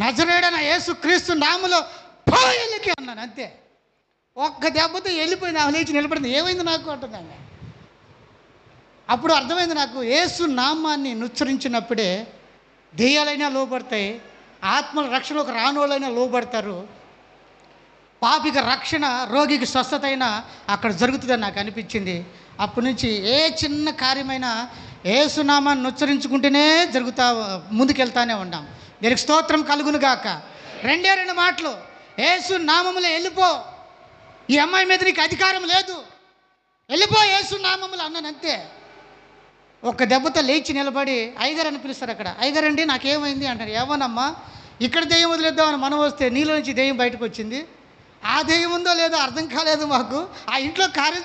నజరేయుడైన యేసుక్రీస్తు నామములో పోయలికి అన్నాను. అంతే, ఒక్క దెబ్బతో వెళ్ళిపోయింది. ఆమె లేచి నిలబడింది. ఏమైంది నాకు అంటుంది ఆమె. అప్పుడు అర్థమైంది నాకు, యేసు నామాన్ని నుచ్చరించినప్పుడే దెయ్యాలైనా లోబడతాయి, ఆత్మల రక్షణలోకి రానోళ్ళైనా లోబడతారు, పాపికి రక్షణ, రోగికి స్వస్థత అయినా అక్కడ జరుగుతుందని నాకు అనిపించింది. అప్పటి నుంచి ఏ చిన్న కార్యమైనా యేసునామాన్ని ఉచ్చరించుకుంటేనే ముందుకెళ్తానే ఉన్నాం. దీనికి స్తోత్రం కలుగును గాక. 2 మాటలు, యేసు నామములో వెళ్ళిపో, ఈ అమ్మాయి మీద నీకు అధికారం లేదు, వెళ్ళిపో యేసు నామములో అన్నాను. అంతే, ఒక్క దెబ్బతో లేచి నిలబడి అయ్యగారు అని పిలుస్తారు. అక్కడ అయ్యగారండి నాకేమైంది అంటారు. ఏమోనమ్మా, ఇక్కడ దెయ్యం వదిలేద్దామని మనం వస్తే నీలో నుంచి దెయ్యం బయటకు వచ్చింది. ఆ దెయ్యం ఉందో లేదో అర్థం కాలేదు మాకు, ఆ ఇంట్లో కార్యం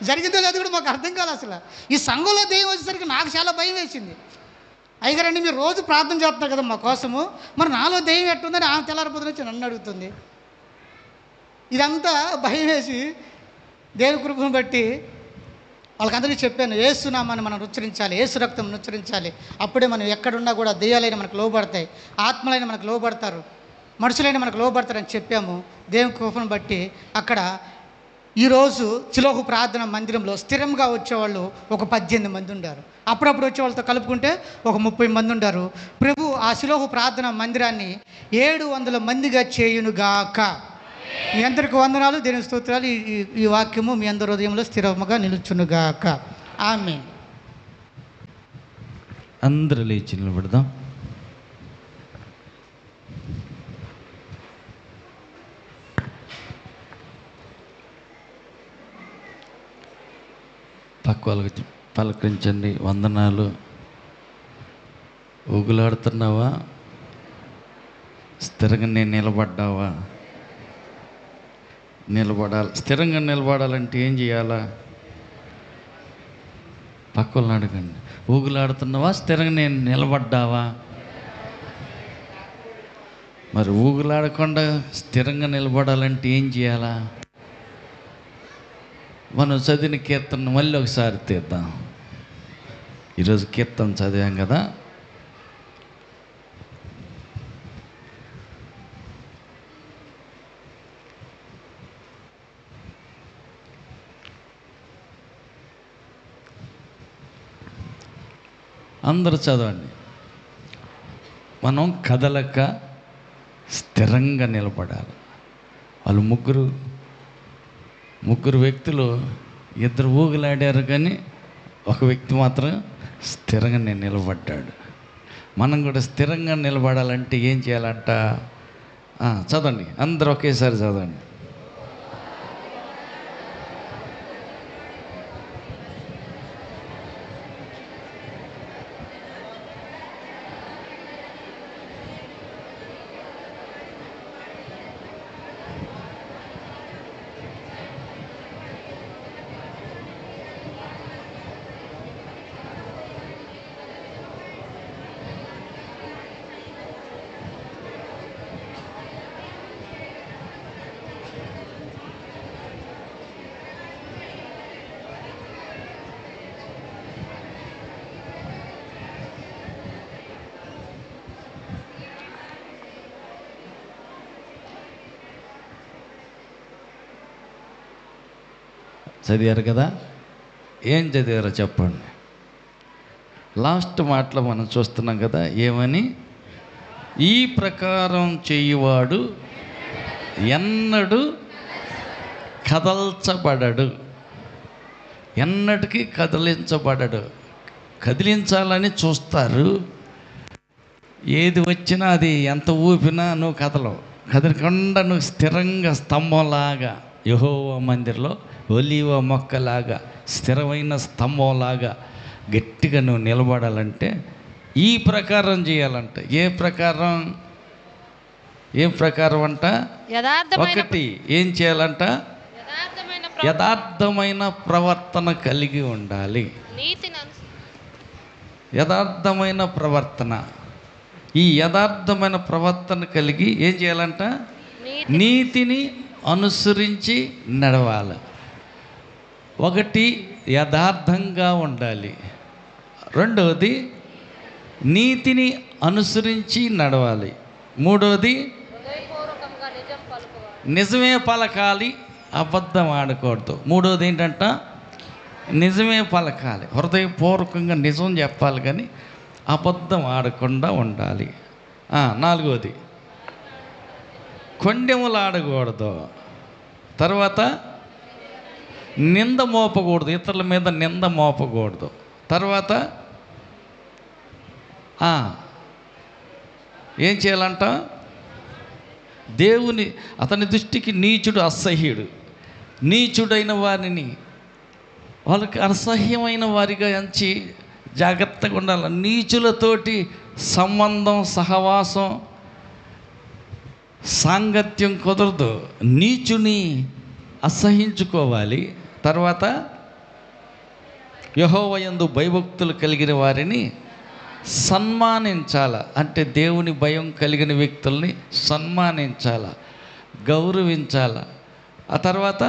జరిగిందో లేదో కూడా మాకు అర్థం కాలేదు. అసలు ఈ సంఘంలో దెయ్యం వచ్చేసరికి నాకు చాలా భయం వేసింది. అయ్యగారండి మీరు రోజు ప్రార్థన చేస్తున్నారు కదా మా కోసము, మరి నాలో దెయ్యం ఎట్టుందని ఆమె తెల్లారిపోతున్న వచ్చి నన్ను అడుగుతుంది. ఇదంతా భయం వేసి దేవుని కృపను బట్టి వాళ్ళకందరికీ చెప్పాను, యేసునామాన్ని మనం ఉచ్చరించాలి, యేసు రక్తం ఉచ్చరించాలి. అప్పుడే మనం ఎక్కడున్నా కూడా దెయ్యాలైన మనకు లోబడతాయి, ఆత్మలైన మనకు లోబడతారు, మనుషులైన మనకు లోబడతారని చెప్పాము. దేవుని కృపను బట్టి అక్కడ ఈరోజు శిలోహు ప్రార్థన మందిరంలో స్థిరంగా వచ్చేవాళ్ళు ఒక 18 మంది ఉండారు. అప్పుడప్పుడు వచ్చే వాళ్ళతో కలుపుకుంటే ఒక 30 మంది ఉండారు. ప్రభు ఆ శిలోహు ప్రార్థన మందిరాన్ని 700 మందిగా చేయునుగాక. మీ అందరికి వందనాలు, దేవుని స్తోత్రాలు. ఈ వాక్యము మీ అందరి హృదయంలో స్థిరముగా నిలుచునుగాక. ఆమేన్. అందరూ లేచి నిలబడదాం. పక్క వాళ్ళకి పలకరించండి. వందనాలు. ఊగులాడుతున్నావా? స్థిరంగా నేను నిలబడ్డావా? నిలబడాలి. స్థిరంగా నిలబడాలంటే ఏం చేయాలా? పక్క వాళ్ళని అడగండి. ఊగులాడుతున్నావా? స్థిరంగా నేను నిలబడ్డావా? మరి ఊగులాడకుండా స్థిరంగా నిలబడాలంటే ఏం చేయాలా? మనం చదివిన కీర్తన మళ్ళీ ఒకసారి తీద్దాం. ఈరోజు కీర్తన చదివాం కదా, అందరూ చదవండి. మనం కదలక స్థిరంగా నిలబడాలి. వాళ్ళు ముగ్గురు వ్యక్తులు, 2 ఊగులాడారు కానీ ఒక వ్యక్తి మాత్రం స్థిరంగా నిలబడ్డాడు. మనం కూడా స్థిరంగా నిలబడాలంటే ఏం చేయాలంట? చదవండి, అందరూ ఒకేసారి చదవండి. చదివారు కదా? ఏం చదివారో చెప్పండి. లాస్ట్ మాటలో మనం చూస్తున్నాం కదా, ఏమని? ఈ ప్రకారం చేయువాడు ఎన్నడూ కదల్చబడడు. ఎన్నటికీ కదిలించబడడు. కదిలించాలని చూస్తారు. ఏది వచ్చినా అది ఎంత ఊపినా నువ్వు కదలవు. కదలకుండా నువ్వు స్థిరంగా స్తంభంలాగా, యెహోవా మందిరంలో ఒలీవ మొక్కలాగా స్థిరమైన స్తంభంలాగా గట్టిగా నువ్వు నిలబడాలంటే ఈ ప్రకారం చేయాలంట. ఏ ప్రకారం అంట? ఒకటి ఏం చేయాలంట? యథార్థమైన ప్రవర్తన కలిగి ఉండాలి. యథార్థమైన ప్రవర్తన. ఈ యథార్థమైన ప్రవర్తన కలిగి ఏం చేయాలంట? నీతిని అనుసరించి నడవాలి. ఒకటి యథార్థంగా ఉండాలి, రెండవది నీతిని అనుసరించి నడవాలి, మూడవది నిజమే పలకాలి, అబద్ధం ఆడకూడదు. మూడవది ఏంటంట? నిజమే పలకాలి, హృదయపూర్వకంగా నిజం చెప్పాలి కానీ అబద్ధం ఆడకుండా ఉండాలి. నాలుగవది కొండెములు ఆడకూడదు. తర్వాత నింద మోపకూడదు, ఇతరుల మీద నింద మోపకూడదు. తర్వాత ఏం చేయాలంట? దేవుని అతని దృష్టికి నీచుడు అసహ్యుడు. నీచుడైన వారిని వాళ్ళకి అసహ్యమైన వారిగా ఎంచి జాగ్రత్తగా ఉండాలి. నీచులతోటి సంబంధం, సహవాసం, సాంగత్యం కుదరదు. నీచుని అసహించుకోవాలి. తర్వాత యెహోవా యందు భయభక్తులు కలిగిన వారిని సన్మానించాల. అంటే దేవుని భయం కలిగిన వ్యక్తుల్ని సన్మానించాల, గౌరవించాల. ఆ తర్వాత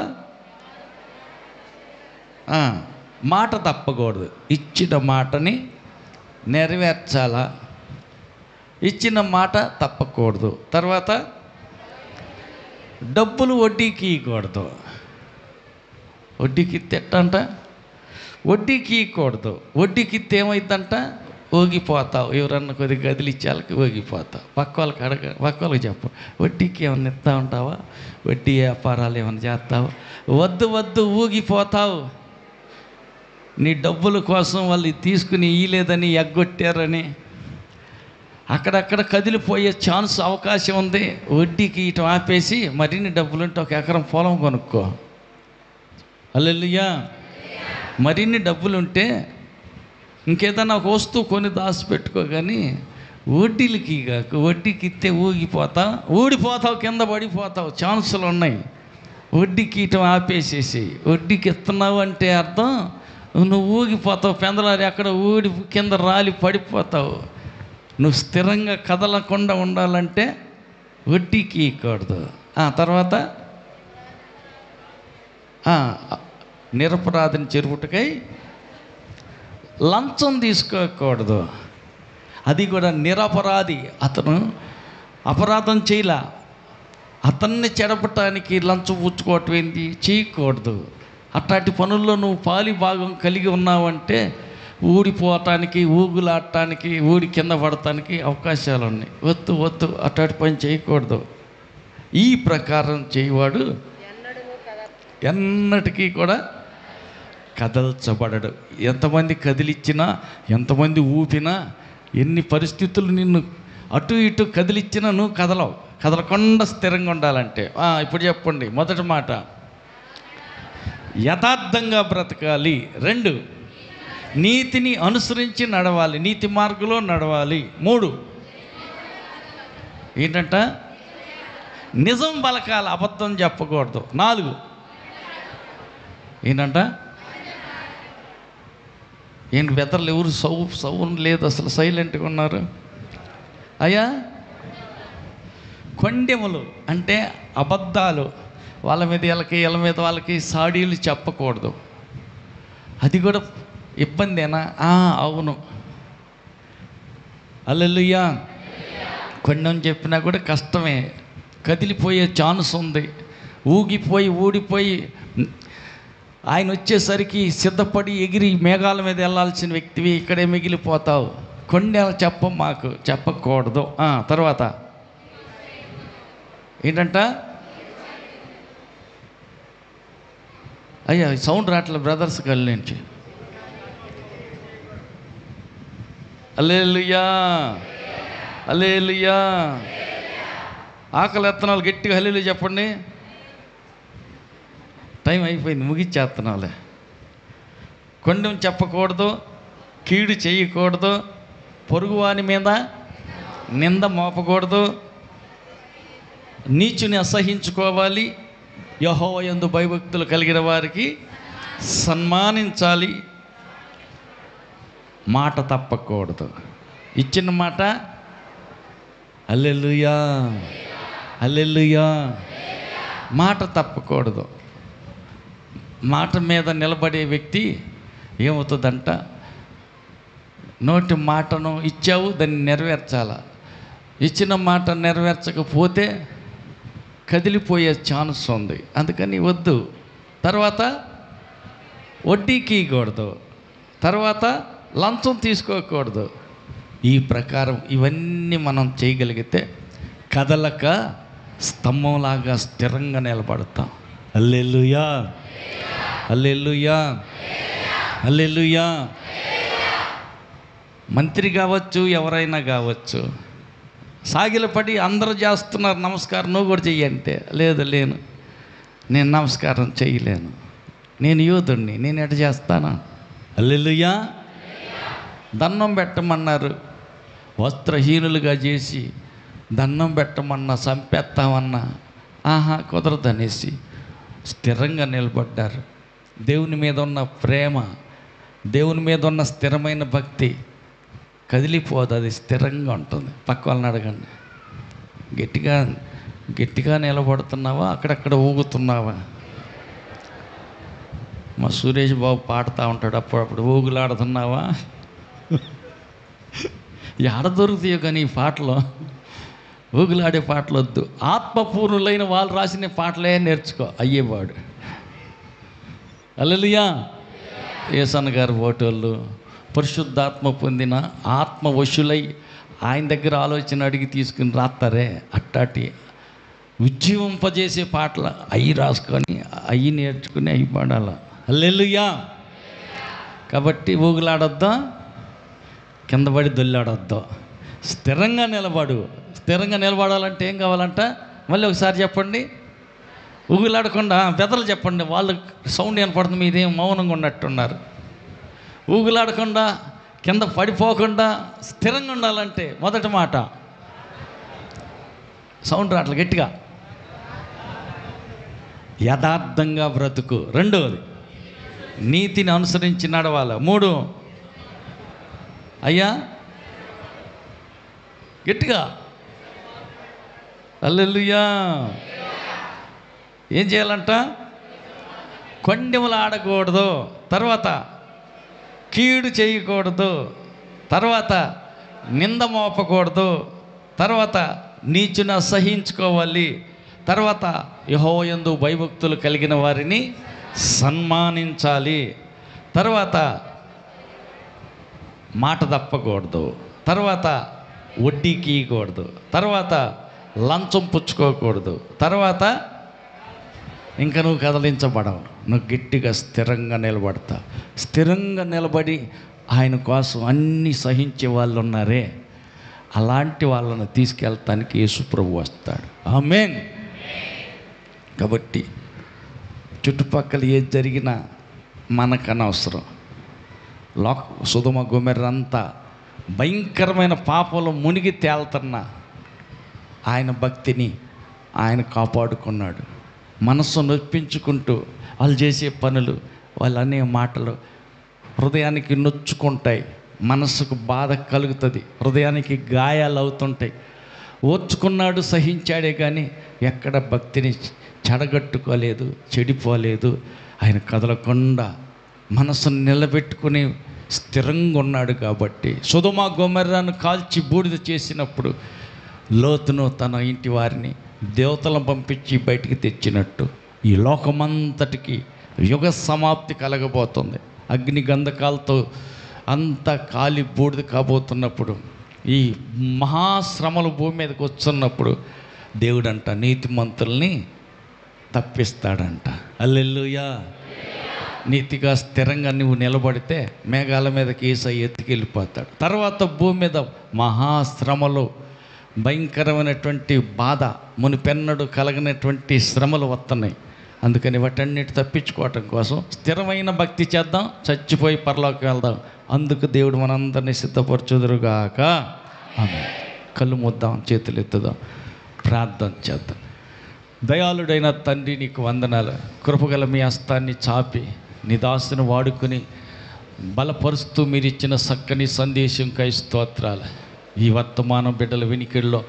మాట తప్పకూడదు, ఇచ్చిన మాటని నెరవేర్చాల, ఇచ్చిన మాట తప్పకూడదు. తర్వాత డబ్బులు వడ్డీకి ఇవ్వకూడదు. వడ్డీకి తిట్టంట, వడ్డీకి ఇవ్వకూడదు. వడ్డీకి ఇస్తే ఏమైందంట? ఊగిపోతావు. ఎవరన్నా కొద్దిగా గదిలి ఇచ్చేళ్ళకి ఊగిపోతావు. పక్క వాళ్ళకి చెప్పు, వడ్డీకి ఏమన్నా ఇస్తా ఉంటావా? వడ్డీ వ్యాపారాలు ఏమైనా చేస్తావు? వద్దు వద్దు, ఊగిపోతావు. నీ డబ్బుల కోసం వాళ్ళు తీసుకుని ఇయ్యలేదని, ఎగ్గొట్టారని అక్కడక్కడ కదిలిపోయే ఛాన్స్, అవకాశం ఉంది. వడ్డీకి ఇటు ఆపేసి మరిన్ని డబ్బులుంటే ఒక ఎకరం పొలం కొనుక్కో. హల్లెలూయా. మరిన్ని డబ్బులుంటే ఇంకేదన్నా ఒక వస్తువు కొని దాచిపెట్టుకో. కానీ వడ్డీలకి కాక, వడ్డీకి ఇస్తే ఊడిపోతావు, కింద పడిపోతావు, ఛాన్సులు ఉన్నాయి. వడ్డీకి ఇటు ఆపేసేసి వడ్డీకి ఇస్తున్నావు అంటే అర్థం నువ్వు ఊగిపోతావు. పెందలారి అక్కడ ఊడి కింద రాలి పడిపోతావు. నువ్వు స్థిరంగా కదలకుండా ఉండాలంటే వడ్డీకి ఇవ్వకూడదు. తర్వాత నిరపరాధిని చెరుపుటకై లంచం తీసుకోకూడదు. అది కూడా నిరపరాధి, అతను అపరాధం చేయలా, అతన్ని చెడపటానికి లంచం పుచ్చుకోవటం ఏంటి? చేయకూడదు. అట్లాంటి పనుల్లో నువ్వు పాలి భాగం కలిగి ఉన్నావంటే ఊడిపోవటానికి, ఊగులాడటానికి, ఊడి కింద పడటానికి అవకాశాలు ఉన్నాయి. వద్దు వద్దు, అట్లాంటి పని చేయకూడదు. ఈ ప్రకారం చేయవాడు ఎన్నటికీ కూడా కదల్చబడడు. ఎంతమంది కదిలిచ్చినా, ఎంతమంది ఊపినా, ఎన్ని పరిస్థితులు నిన్ను అటు ఇటు కదిలిచ్చినా నువ్వు కదలవు. కదలకుండా స్థిరంగా ఉండాలంటే ఇప్పుడు చెప్పండి. మొదటి మాట యథార్థంగా బ్రతకాలి. 2 నీతిని అనుసరించి నడవాలి, నీతి మార్గంలో నడవాలి. 3 ఏంటంట? నిజం పలకాలి, అబద్ధం చెప్పకూడదు. 4 ఏంటంట? ఏంటి బెదర్లు ఎవరు సౌండ్ లేదు, అసలు సైలెంట్గా ఉన్నారు. అయ్యా, కొండెములు అంటే అబద్ధాలు, వాళ్ళ మీద వీళ్ళ మీద వాళ్ళకి సాడీలు చెప్పకూడదు. అది కూడా ఇబ్బందేనా? అవును. హల్లెలూయా. కొండెం చెప్పినా కూడా కష్టమే, కదిలిపోయే ఛాన్స్ ఉంది. ఊడిపోయి ఆయన వచ్చేసరికి సిద్ధపడి ఎగిరి మేఘాల మీద వెళ్ళాల్సిన వ్యక్తివి ఇక్కడే మిగిలిపోతావు. కొండెలు మాకు చెప్పకూడదు. తర్వాత ఏంటంట? అయ్యా సౌండ్ రావట్లేదు బ్రదర్స్ కళ్ళ నుంచి. హల్లెలూయా, హల్లెలూయా. ఆకలి ఎత్తనాలు గట్టిగా హల్లెలూయా చెప్పండి. టైం అయిపోయింది, ముగిచ్చేస్తున్నావులే. కొండెం చెప్పకూడదు, కీడు చేయకూడదు, పొరుగువాని మీద నింద మోపకూడదు, నీచుని అసహించుకోవాలి, యెహోవా యందు భయభక్తులు కలిగిన వారికి సన్మానించాలి. మాట తప్పకూడదు. ఇచ్చిన మాట హల్లెలూయా, హల్లెలూయా. మాట తప్పకూడదు. మాట మీద నిలబడే వ్యక్తి ఏమవుతుందంట, నోటి మాటను ఇచ్చావు, దాన్ని నెరవేర్చాల. ఇచ్చిన మాట నెరవేర్చకపోతే కదిలిపోయే ఛాన్స్ ఉంది. అందుకని వద్దు. తర్వాత వడ్డీకి ఇవ్వకూడదు, తర్వాత లంచం తీసుకోకూడదు. ఈ ప్రకారం ఇవన్నీ మనం చేయగలిగితే కదలక స్తంభంలాగా స్థిరంగా నిలబడతాం. హల్లెలూయా, హల్లెలూయా, హల్లెలూయా. మంత్రి కావచ్చు, ఎవరైనా కావచ్చు, సాగిలపడి అందరూ చేస్తున్నారు నమస్కారం, నువ్వు కూడా చెయ్యి అంటే లేను, నేను నమస్కారం చేయలేను, నేను యూదుణ్ణి, నేను ఎట చేస్తానా? హల్లెలూయా. దండం పెట్టమన్నారు, వస్త్రహీనులుగా చేసి దండం పెట్టమన్నా, చంపేస్తామన్నా కుదరదనేసి స్థిరంగా నిలబడ్డారు. దేవుని మీద ఉన్న ప్రేమ, దేవుని మీద ఉన్న స్థిరమైన భక్తి కదిలిపోదు, అది స్థిరంగా ఉంటుంది. పక్క వాళ్ళని అడగండి, గట్టిగా గట్టిగా నిలబడుతున్నావా, అక్కడక్కడ ఊగుతున్నావా? మా సురేష్ బాబు పాడుతూ ఉంటాడు, అప్పుడప్పుడు ఊగులాడుతున్నావా? ఎడ దొరుకుతాయో కానీ ఈ పాటలో, ఊగులాడే పాటలు వద్దు. ఆత్మపూర్ణులైన వాళ్ళు రాసిన పాటలే నేర్చుకో, అయ్యేవాడు. హల్లెలూయా. యేసన్న గారు ఫోటోళ్ళు, పరిశుద్ధాత్మ పొందిన ఆత్మవశులై ఆయన దగ్గర ఆలోచన అడిగి తీసుకుని రాస్తారే, అట్టాటి ఉజ్జీవింపజేసే పాటలు అవి రాసుకొని అవి నేర్చుకుని అవి పాడాల. హల్లెలూయా. కాబట్టి ఊగులాడొద్దా, కింద పడి దొల్లాడొద్దా, స్థిరంగా నిలబడు. స్థిరంగా నిలబడాలంటే ఏం కావాలంట, మళ్ళీ ఒకసారి చెప్పండి. ఊగులాడకుండా పెద్దలు చెప్పండి, వాళ్ళు సౌండ్ వినపడుతుంది, మీదేం మౌనంగా ఉన్నట్టున్నారు. ఊగులాడకుండా కింద పడిపోకుండా స్థిరంగా ఉండాలంటే మొదటి మాట సౌండ్ రాట్ల గట్టిగా, యథార్థంగా బ్రతుకు. రెండవది నీతిని అనుసరించి నడవాలి. 3 అయ్యా గట్టిగా హల్లెలూయా. ఏం చేయాలంట, కొండెములు ఆడకూడదు, తర్వాత కీడు చేయకూడదు, తర్వాత నింద మోపకూడదు, తర్వాత నీచున సహించుకోవాలి, తర్వాత యెహోవా యందు భయభక్తులు కలిగిన వారిని సన్మానించాలి, తర్వాత మాట తప్పకూడదు, తర్వాత వడ్డీకి ఇవ్వకూడదు, తర్వాత లంచం పుచ్చుకోకూడదు, తర్వాత ఇంకా నువ్వు కదలించబడవు, నువ్వు గట్టిగా స్థిరంగా నిలబడతా. స్థిరంగా నిలబడి ఆయన కోసం అన్నీ సహించే వాళ్ళు ఉన్నారే, అలాంటి వాళ్ళను తీసుకెళ్తానికి యేసు ప్రభు వస్తాడు. ఆమేన్. కాబట్టి చుట్టుపక్కల ఏది జరిగినా మనకనవసరం. సొదొమ గొమొర్రంతా భయంకరమైన పాపంలో మునిగి తేలుతున్నా ఆయన భక్తిని ఆయన కాపాడుకున్నాడు. మనస్సు నొప్పించుకుంటూ వాళ్ళు చేసే పనులు, వాళ్ళు అనే మాటలు హృదయానికి నొచ్చుకుంటాయి, మనస్సుకు బాధ కలుగుతుంది, హృదయానికి గాయాలు అవుతుంటాయి. ఓర్చుకున్నాడు, సహించాడే కానీ ఎక్కడ భక్తిని చెడగట్టుకోలేదు, చెడిపోలేదు. ఆయన కదలకుండా మనసును నిలబెట్టుకుని స్థిరంగా ఉన్నాడు. కాబట్టి సొదొమ గొమొర్రాను కాల్చి బూడిద చేసినప్పుడు లోతును తన ఇంటి వారిని దేవతలను పంపించి బయటికి తెచ్చినట్టు ఈ లోకమంతటికి యుగ సమాప్తి కలగబోతుంది. అగ్ని గంధకాలతో అంత కాలి బూడిద కాబోతున్నప్పుడు, ఈ మహాశ్రమలు భూమి మీదకి వస్తున్నప్పుడు దేవుడంట నీతిమంతుల్ని తప్పిస్తాడంట. హల్లెలూయా. నీతిగా స్థిరంగా నువ్వు నిలబడితే మేఘాల మీదకి యేసయ్య ఎత్తుకెళ్ళిపోతాడు. తర్వాత భూమి మీద మహాశ్రమలు, భయంకరమైనటువంటి బాధ, మునిపెన్నడు కలగనటువంటి శ్రమలు వస్తున్నాయి. అందుకని వాటన్నిటి తప్పించుకోవటం కోసం స్థిరమైన భక్తి చేద్దాం, చచ్చిపోయి పరలోకి వెళ్దాం. అందుకు దేవుడు మనందరినీ సిద్ధపరచుదురుగాక. ఆమేన్. కళ్ళు మూద్దాం, చేతులు ఎత్తుదాం, ప్రార్థన చేద్దాం. దయాళుడైన తండ్రి నీకు వందనాలు. కృపగల మీ హస్తాన్ని చాపి నీ దాసుని వాడుకుని బలపరుస్తూ మీరు ఇచ్చిన చక్కని సందేశంకై స్తోత్రాలు. ఈ వర్తమానం బిడ్డల వినికిడిలో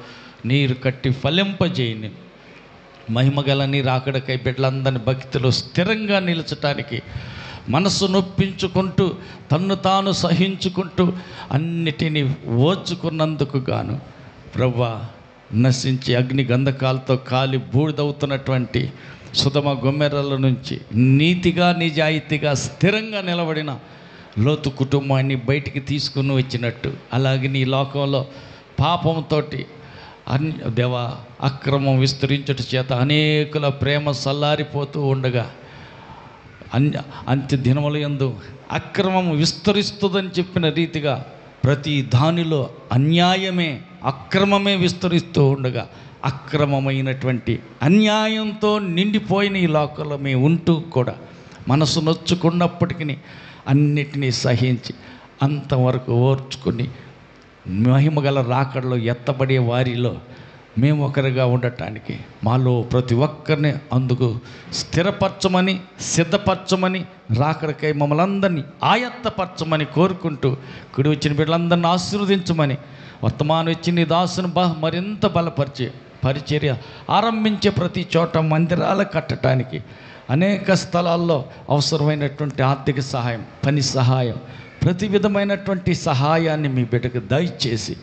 నీరు కట్టి ఫలింపజేయని, మహిమగల నీ రాకడకై బిడ్డలందరినీ భక్తిలో స్థిరంగా నిలచటానికి, మనసు నొప్పించుకుంటూ తన్ను తాను సహించుకుంటూ అన్నిటినీ ఓర్చుకున్నందుకు గాను ప్రభువా, నశించి అగ్ని గంధకాలతో కాలి బూడిదవుతున్నటువంటి సుధమ గొమ్మెర్రల నుంచి నీతిగా నిజాయితీగా స్థిరంగా నిలబడిన లోతు కుటుంబాన్ని బయటికి తీసుకుని వచ్చినట్టు, అలాగే నీ లోకంలో పాపంతో దేవా అక్రమం విస్తరించుట చేత అనేకుల ప్రేమ సల్లారిపోతూ ఉండగా అంత్య దినముల యందు అక్రమం విస్తరిస్తుందని చెప్పిన రీతిగా ప్రతి దానిలో అన్యాయమే అక్రమమే విస్తరిస్తూ ఉండగా, అక్రమమైనటువంటి అన్యాయంతో నిండిపోయిన ఈ లోకంలో మేము ఉంటూ కూడా మనసు నొచ్చుకున్నప్పటికీ అన్నిటినీ సహించి అంతవరకు ఓర్చుకుని మహిమగల రాకడలో ఎత్తబడే వారిలో మేము ఒకరిగా ఉండటానికి మాలో ప్రతి ఒక్కరిని అందుకు స్థిరపరచమని, సిద్ధపరచమని, రాకడకై మమ్మల్ని అందరినీ ఆయత్తపరచమని కోరుకుంటూ కుడి వచ్చిన బిడ్డలందరినీ ఆశీర్వదించమని, వర్తమానం ఇచ్చి నీ దాసును మరింత బలపరిచి పరిచర్య ఆరంభించే ప్రతి చోట మందిరాలు కట్టడానికి, అనేక స్థలాల్లో అవసరమైనటువంటి ఆర్థిక సహాయం, పని సహాయం, ప్రతి విధమైనటువంటి సహాయాన్ని మీ బిడ్డకు దయచేసి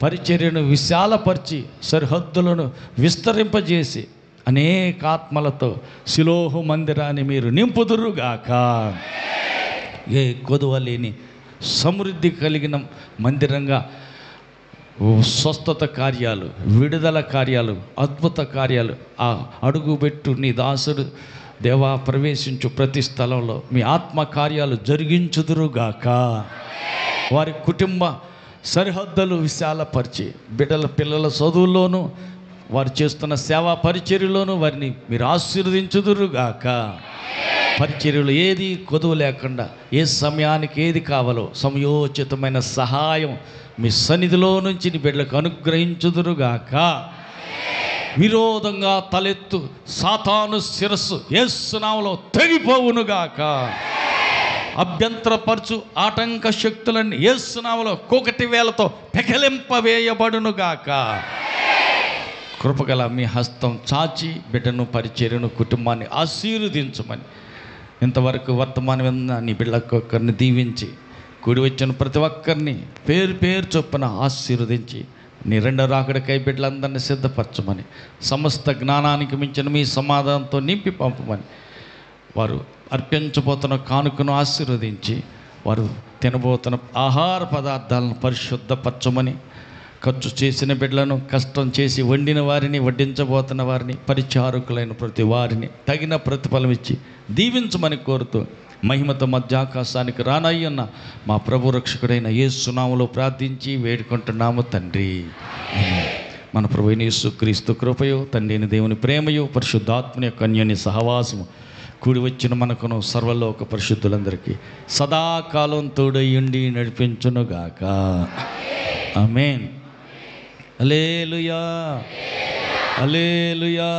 పరిచర్యను విశాలపరిచి సరిహద్దులను విస్తరింపజేసి అనేక ఆత్మలతో శిలోహు మందిరాన్ని మీరు నింపుదురుగాక. ఏ కొదువ లేని సమృద్ధి కలిగిన మందిరంగా స్వస్థత కార్యాలు, విడుదల కార్యాలు, అద్భుత కార్యాలు ఆ అడుగుబెట్టు నీ దాసుడు దేవా ప్రవేశించు ప్రతి స్థలంలో మీ ఆత్మ కార్యాలు జరిగించుదురుగాక. వారి కుటుంబ సరిహద్దులు విశాలపరిచి పిల్లల చదువుల్లోనూ వారు చేస్తున్న సేవా పరిచర్యలోనూ వారిని మీరు ఆశీర్వదించుదురుగాక. పరిచర్యలు ఏది కొదువు లేకుండా ఏ సమయానికి ఏది కావాలో సమయోచితమైన సహాయం మీ సన్నిధిలో నుంచి నీ బిడ్డలకు అనుగ్రహించుదురుగాక. విరోధంగా తలెత్తు సాతాను శిరస్సు యేసు నామములో తెగిపోవునుగాక. అభ్యంతరపరచు ఆటంక శక్తులన్నీ యేసు నామములో కోకటి వేలతో పెకలింపవేయబడునుగాక. కృపగల మీ హస్తం చాచి బిడ్డను, పరిచర్యను, కుటుంబాన్ని ఆశీర్వదించమని, ఇంతవరకు వర్తమానం విన్న నీ బిడ్డలకొక్కరిని దీవించి కూడి వచ్చిన ప్రతి ఒక్కరిని పేరు పేరు చొప్పున ఆశీర్వదించి నీ రెండో రాకడకై బిడ్డలందరినీ సిద్ధపరచమని, సమస్త జ్ఞానానికి మించిన మీ సమాధానంతో నింపి పంపమని, వారు అర్పించబోతున్న కానుకను ఆశీర్వదించి వారు తినబోతున్న ఆహార పదార్థాలను పరిశుద్ధపరచమని, ఖర్చు చేసిన బిడ్డలను, కష్టం చేసి వండిన వారిని, వడ్డించబోతున్న వారిని, పరిచారకులైన ప్రతి వారిని తగిన ప్రతిఫలం ఇచ్చి దీవించమని కోరుతూ మహిమతో మధ్యాకాశానికి రానయ్యన్న మా ప్రభు రక్షకుడైన యేసు నామములో ప్రార్థించి వేడుకుంటున్నాము తండ్రి. మన ప్రభువైన యేసుక్రీస్తు కృపయో, తండ్రి అయిన దేవుని ప్రేమయో, పరిశుద్ధాత్మని యొక్క అన్యోన్య సహవాసము కూడి వచ్చిన మనకును సర్వలోక పరిశుద్ధులందరికీ సదాకాలం తోడయుండి నడిపించునుగాక. ఆమేన్. హల్లెలూయా, హల్లెలూయా.